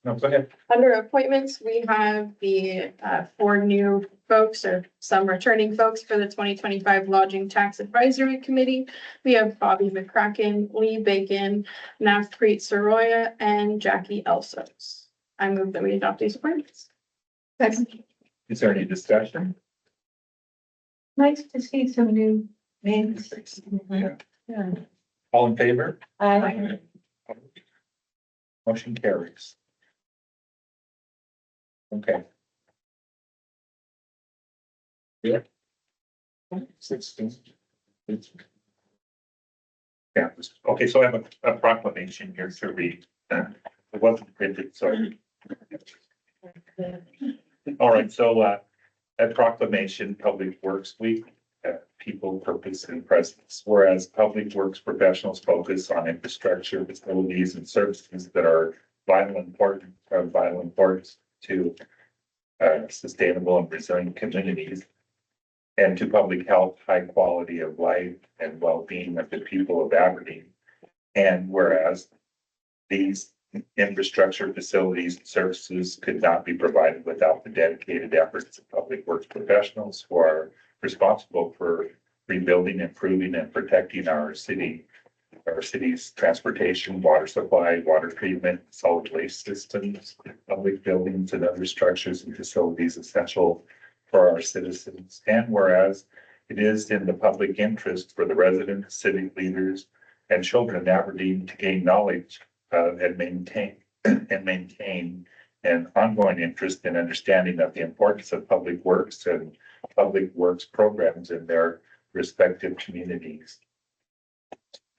No, go ahead. Under appointments, we have the 4 new folks or some returning folks for the 2025 Lodging Tax Advisory Committee. We have Bobby McCracken, Lee Bacon, Navpreet Soroya, and Jackie Elsos. I move that we adopt these appointments. Is there any discussion? Nice to see some new names. Yeah. Yeah. All in favor? Aye. Motion carries. Okay. Yeah. 16. Yeah, okay, so I have a proclamation here to read. It wasn't printed, sorry. All right, so a proclamation, Public Works Week, people, purpose, and presence. Whereas Public Works professionals focus on infrastructure, facilities, and services that are vital importance to sustainable and resilient communities, and to public health, high quality of life, and well-being of the people of Aberdeen. And whereas these infrastructure, facilities, and services could not be provided without the dedicated efforts of public works professionals who are responsible for rebuilding, improving, and protecting our city's transportation, water supply, water treatment, solid waste systems, public buildings, and other structures and facilities essential for our citizens. And whereas it is in the public interest for the residents, city leaders, and children of Aberdeen to gain knowledge and maintain an ongoing interest and understanding of the importance of public works and public works programs in their respective communities.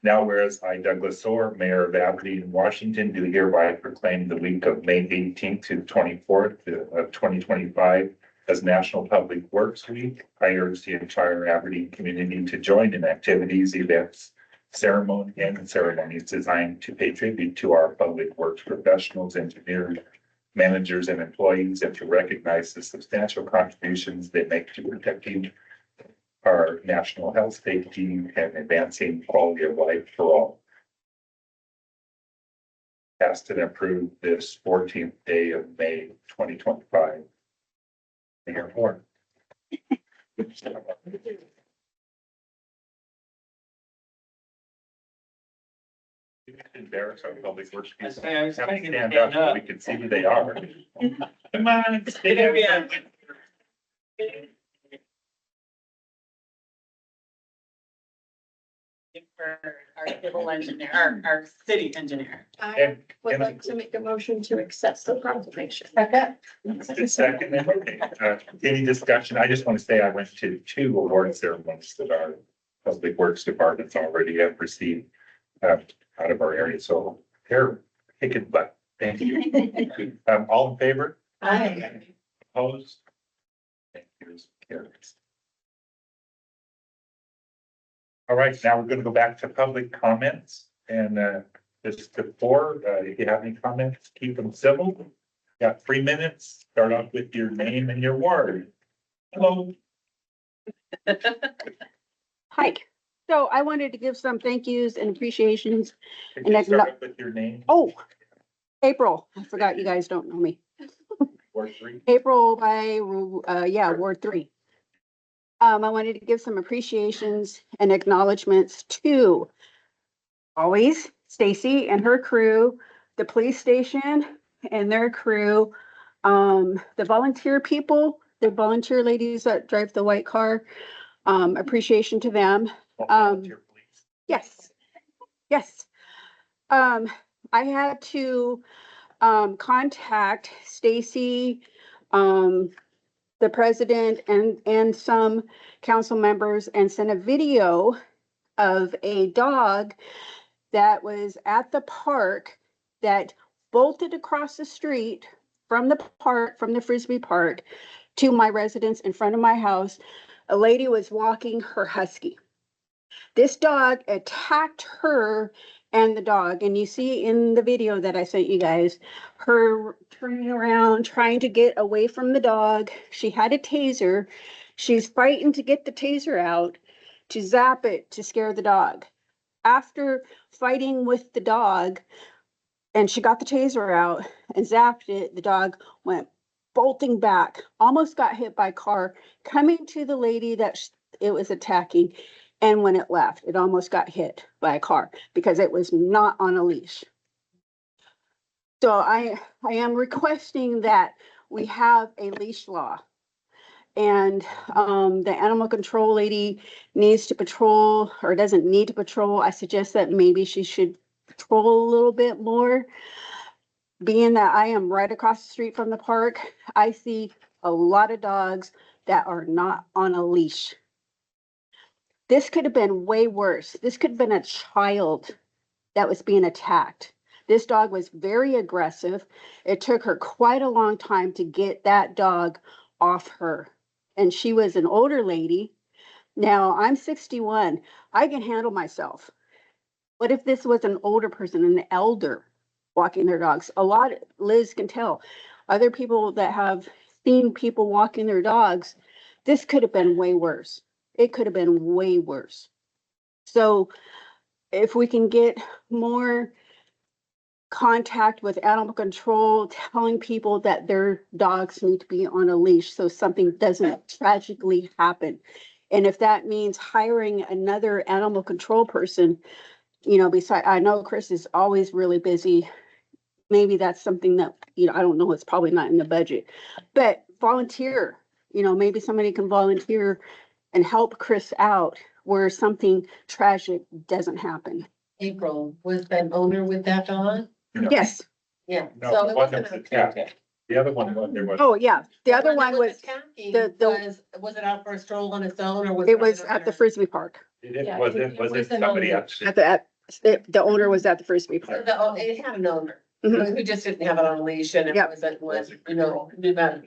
Now, whereas I, Douglas Orr, Mayor of Aberdeen, Washington, do hereby proclaim the week of May 18th to 24th of 2025 as National Public Works Week, I urge the entire Aberdeen community to join in activities, events, ceremonies designed to pay tribute to our public works professionals, engineers, managers, and employees, and to recognize the substantial contributions they make to protecting our national health, safety, and advancing quality of life for all. Passed and approved this 14th day of May 2025. Mayor Moore. Embarrass our public works. I was trying to get Stand that up so we can see who they are. Come on, stand up. For our civil engineer, our city engineer. I would like to make a motion to accept the proclamation. Second, okay, any discussion? I just want to say I went to 2 award ceremonies that our public works departments already have received out of our area, so they're kicking butt. Thank you. All in favor? Aye. Opposed? Thank you. Carries. All right, now we're going to go back to public comments and just before, if you have any comments, keep them civil. Got 3 minutes. Start off with your name and your ward. Hello. Hi. So I wanted to give some thank yous and appreciations. Could And you I- start off with your name? Oh, April. I forgot you guys don't know me. Ward 3. April by, Ward 3. I wanted to give some appreciations and acknowledgements to always Stacy and her crew, the police station and their crew, the volunteer people, the volunteer ladies that drive the white car. Appreciation to them. Volunteer police. Yes, yes. I had to contact Stacy, the president and some council members and sent a video of a dog that was at the park that bolted across the street from the park, from the Frisbee park to my residence in front of my house. A lady was walking her husky. This dog attacked her and the dog. And you see in the video that I sent you guys, her turning around, trying to get away from the dog. She had a taser. She's fighting to get the taser out, to zap it, to scare the dog. After fighting with the dog, and she got the taser out and zapped it, the dog went bolting back, almost got hit by a car, coming to the lady that it was attacking. And when it left, it almost got hit by a car because it was not on a leash. So I am requesting that we have a leash law. And the animal control lady needs to patrol or doesn't need to patrol. I suggest that maybe she should patrol a little bit more. Being that I am right across the street from the park, I see a lot of dogs that are not on a leash. This could have been way worse. This could have been a child that was being attacked. This dog was very aggressive. It took her quite a long time to get that dog off her. And she was an older lady. Now I'm 61. I can handle myself. What if this was an older person, an elder walking their dogs? A lot, Liz can tell. Other people that have seen people walking their dogs, this could have been way worse. It could have been way worse. So if we can get more contact with animal control, telling people that their dogs need to be on a leash so something doesn't tragically happen. And if that means hiring another animal control person, besides, I know Chris is always really busy. Maybe that's something that, I don't know, it's probably not in the budget, but volunteer, maybe somebody can volunteer and help Chris out where something tragic doesn't happen. April, was that owner with that dog? No. Yes. Yeah. No, So the it one wasn't that was a- attacked. The other one, there was. Oh, yeah. The other that one was, attacking the- was it out for a stroll on its own or was? it was at the Frisbee park. It Yeah, wasn't, it was it was an somebody owner. else? The owner was at the Frisbee So park. it had an owner Mhm. who just didn't have it on a leash and it Yep. was, did not.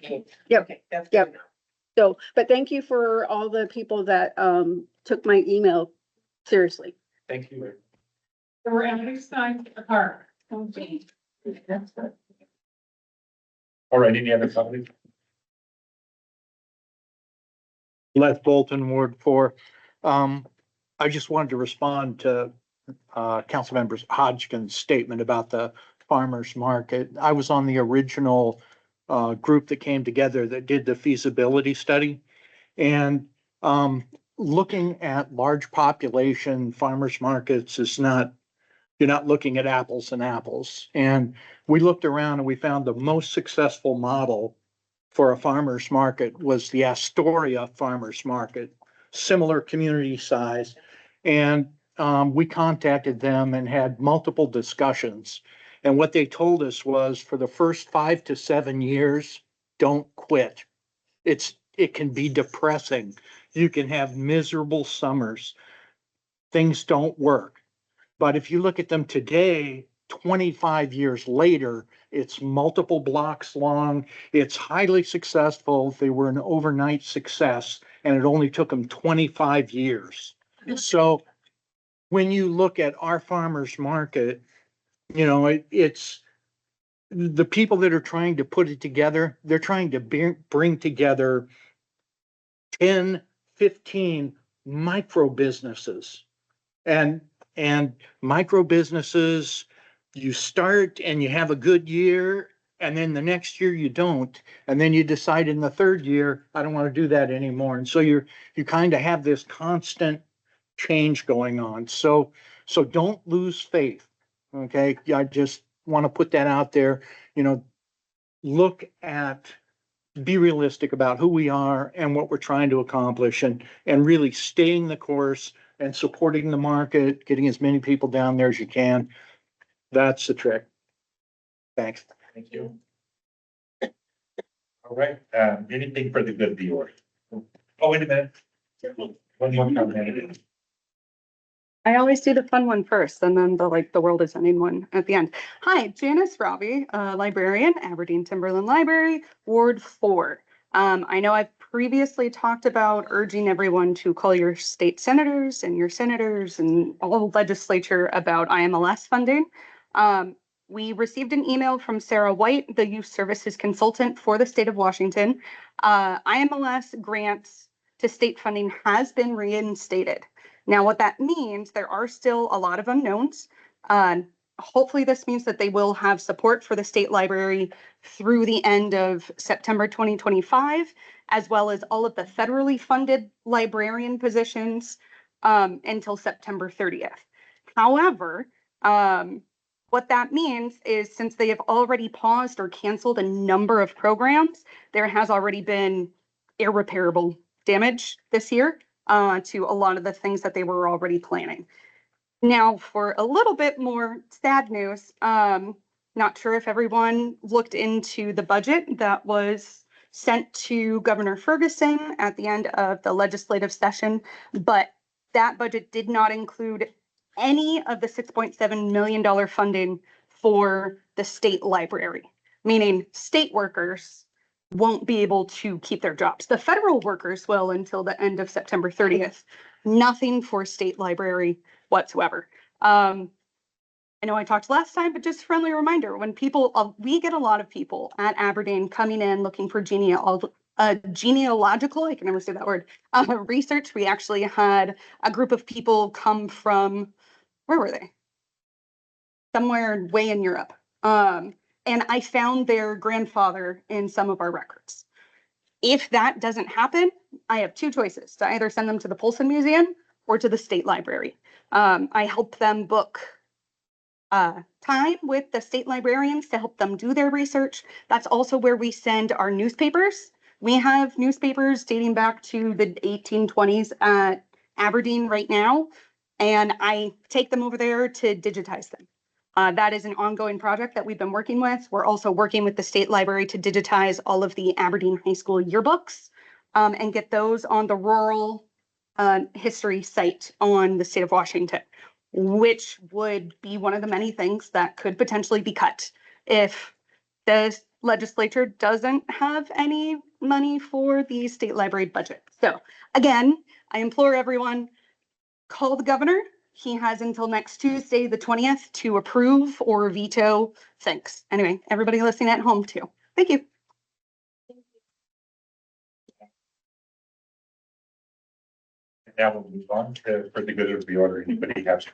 Yep. Okay, that's Yep. good enough. So, but thank you for all the people that took my email seriously. Thank you. We're at this time apart. All right, any other comments? Les Bolton, Ward 4. I just wanted to respond to Councilmember Hodgkin's statement about the farmer's market. I was on the original group that came together that did the feasibility study. And looking at large population farmers markets is not, you're not looking at apples and apples. And we looked around and we found the most successful model for a farmer's market was the Astoria Farmers Market, similar community size. And we contacted them and had multiple discussions. And what they told us was for the first 5 to 7 years, don't quit. It can be depressing. You can have miserable summers. Things don't work. But if you look at them today, 25 years later, it's multiple blocks long. It's highly successful. They were an overnight success, and it only took them 25 years. So when you look at our farmers market, you know, it's the people that are trying to put it together, they're trying to bring together 10, 15 micro businesses. And micro businesses, you start and you have a good year, and then the next year you don't. And then you decide in the third year, I don't want to do that anymore. And so you kind of have this constant change going on. So don't lose faith. Okay. I just want to put that out there. You know, be realistic about who we are and what we're trying to accomplish, and really staying the course and supporting the market, getting as many people down there as you can. That's the trick. Thanks. Thank you. All right, anything for the good of the order? Oh, wait a minute. One more comment. I always do the fun one first and then the world is ending one at the end. Hi, Janice Robbie, librarian, Aberdeen Timberland Library, Ward 4. I know I've previously talked about urging everyone to call your state senators and all legislature about IMLS funding. We received an email from Sarah White, the youth services consultant for the state of Washington. IMLS grants to state funding has been reinstated. Now, what that means, there are still a lot of unknowns. Hopefully this means that they will have support for the state library through the end of September 2025, as well as all of the federally funded librarian positions until September 30th. However, what that means is since they have already paused or canceled a number of programs, there has already been irreparable damage this year to a lot of the things that they were already planning. Now, for a little bit more sad news, not sure if everyone looked into the budget that was sent to Governor Ferguson at the end of the legislative session, but that budget did not include any of the $6.7 million funding for the state library, meaning state workers won't be able to keep their jobs. The federal workers will until the end of September 30th. Nothing for state library whatsoever. I know I talked last time, but just a friendly reminder, when people, we get a lot of people at Aberdeen coming in looking for genealogical, I can never say that word, research. We actually had a group of people come from, where were they? Somewhere way in Europe. And I found their grandfather in some of our records. If that doesn't happen, I have two choices: to either send them to the Polson Museum or to the state library. I help them book time with the state librarians to help them do their research. That's also where we send our newspapers. We have newspapers dating back to the 1820s at Aberdeen right now, and I take them over there to digitize them. That is an ongoing project that we've been working with. We're also working with the state library to digitize all of the Aberdeen High School yearbooks and get those on the rural history site on the state of Washington, which would be one of the many things that could potentially be cut if the legislature doesn't have any money for the state library budget. So again, I implore everyone, call the governor. He has until next Tuesday, the 20th, to approve or veto. Thanks. Anyway, everybody listening at home too. Thank you. Now we'll move on to, for the good of the order, anybody has?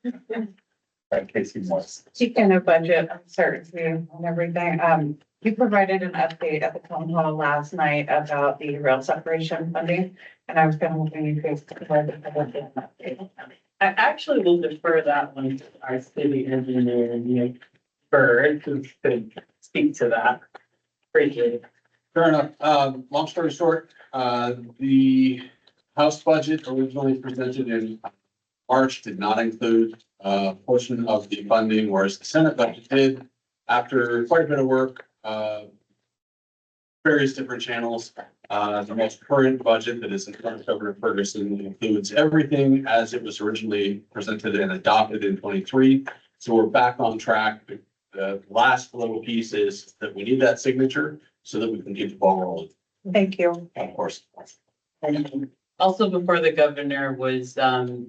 In case he wants. Speaking of budget uncertainty and everything, you provided an update at the town hall last night about the rail separation funding, and I was kind of hoping you could provide an update. I actually will defer that one to our city engineer, Nick Bird, who could speak to that. Appreciate it. Fair enough. Long story short, the House budget originally presented in March did not include a portion of the funding, whereas the Senate budget did. After quite a bit of work, various different channels, the most current budget that is in front of Governor Ferguson includes everything as it was originally presented and adopted in 23. So we're back on track. The last little piece is that we need that signature so that we can keep the ball rolling. Thank you. Of course. Also, before the governor was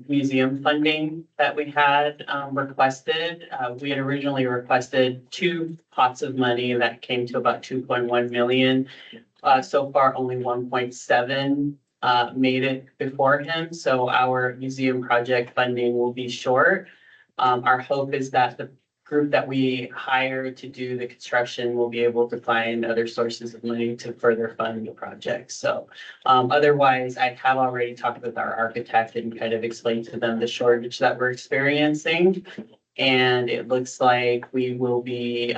museum funding that we had requested. We had originally requested 2 pots of money that came to about 2.1 million. So far, only 1.7 made it before him. So our museum project funding will be short. Our hope is that the group that we hire to do the construction will be able to find other sources of money to further fund the project. So otherwise, I have already talked with our architect and kind of explained to them the shortage that we're experiencing. And it looks like we will be,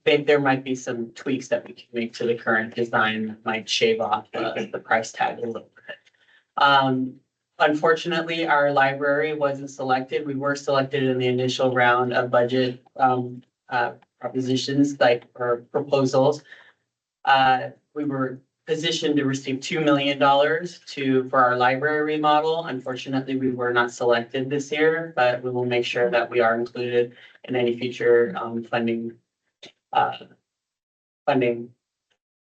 there might be some tweaks that we can make to the current design that might shave off the price tag a little bit. Unfortunately, our library wasn't selected. We were selected in the initial round of budget propositions, or proposals. We were positioned to receive $2 million for our library remodel. Unfortunately, we were not selected this year, but we will make sure that we are included in any future funding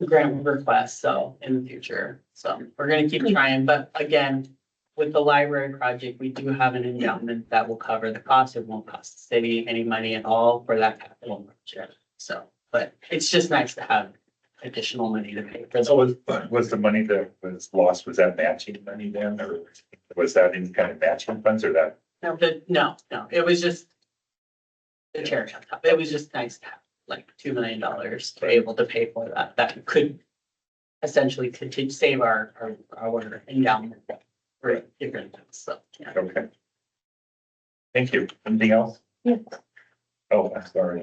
grant requests, so in the future. So we're gonna keep trying, but again, with the library project, we do have an endowment that will cover the cost. It won't cost the city any money at all for that capital project. So, but it's just nice to have additional money to pay for. So was the money that was lost, was that matching money then, or was that any kind of matching funds or that? No, it was just the cherry on top. It was just nice to have like $2 million to be able to pay for that. That could essentially continue, save our endowment. Right, different, so. Yeah. Okay. Thank you. Anything else? Yeah. Oh, I'm sorry.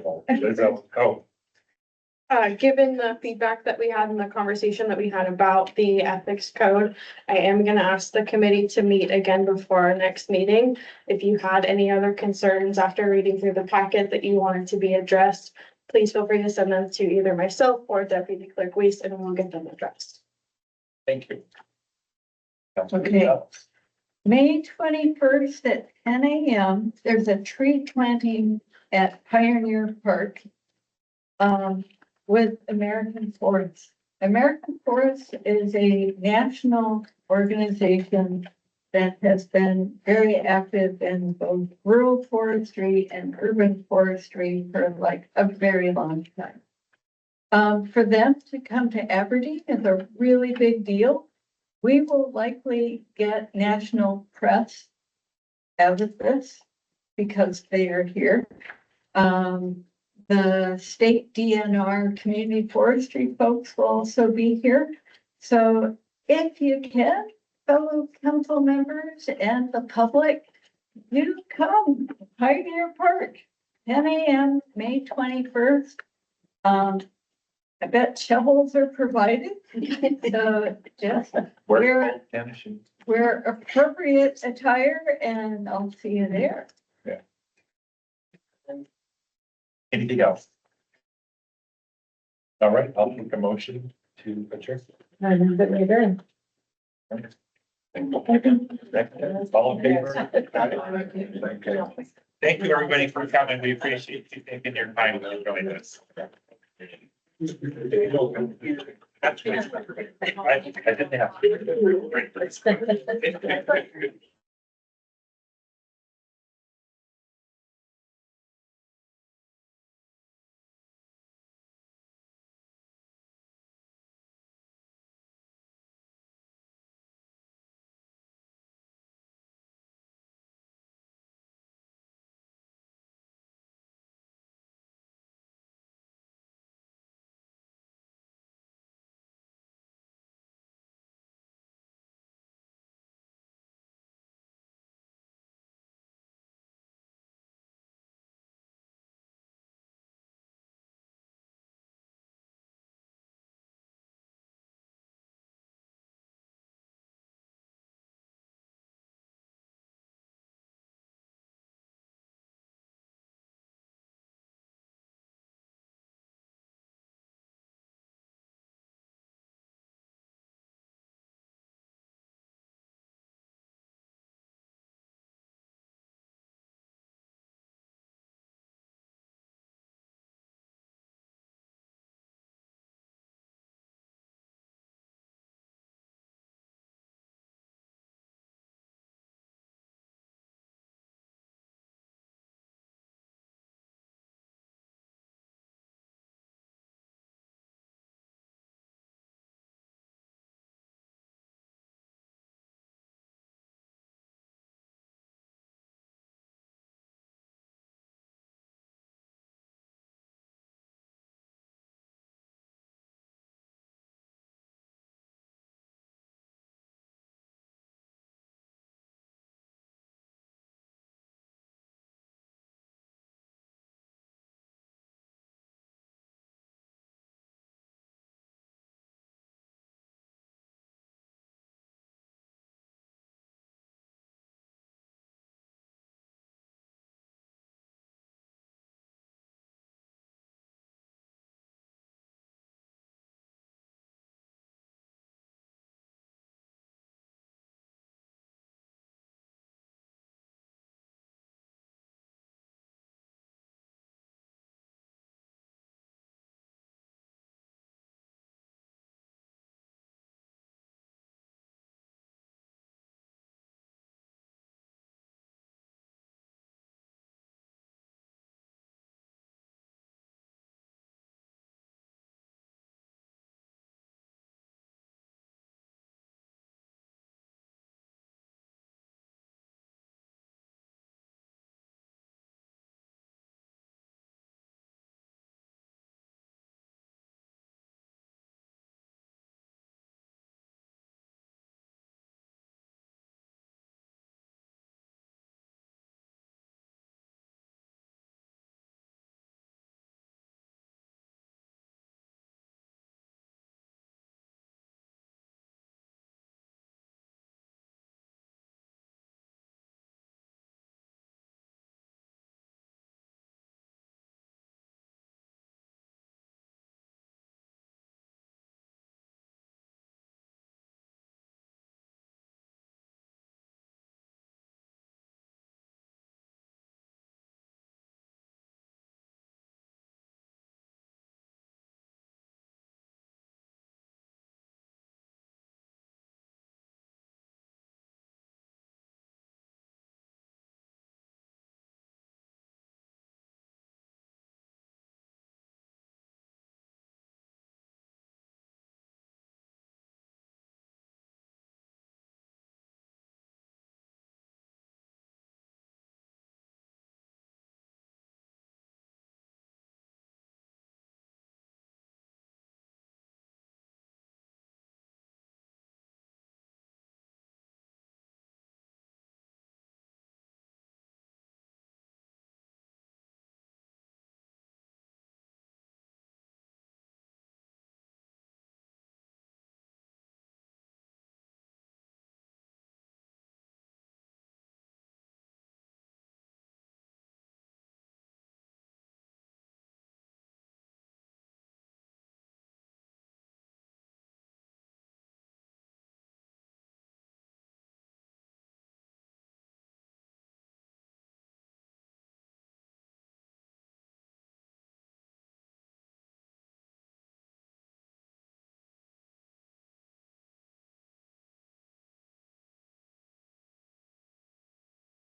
Given the feedback that we had in the conversation that we had about the ethics code, I am gonna ask the committee to meet again before our next meeting. If you had any other concerns after reading through the packet that you wanted to be addressed, please feel free to send them to either myself or Deputy Clerk Weiss, and we'll get them addressed. Thank you. Okay. May 21st at 10 a.m., there's a tree planting at Pioneer Park with American Forests. American Forests is a national organization that has been very active in both rural forestry and urban forestry for like a very long time. For them to come to Aberdeen is a really big deal. We will likely get national press out of this because they are here. The state DNR community forestry folks will also be here. So if you can, fellow council members and the public, do come Pioneer Park, 10 a.m., May 21st. I bet shovels are provided. So just wear appropriate attire and I'll see you there. Yeah. Anything else? All right, I'll make a motion to adjourn. I know that we're adjourned. All in favor? Thank you, everybody, for coming. We appreciate you taking your time to join us. I didn't have.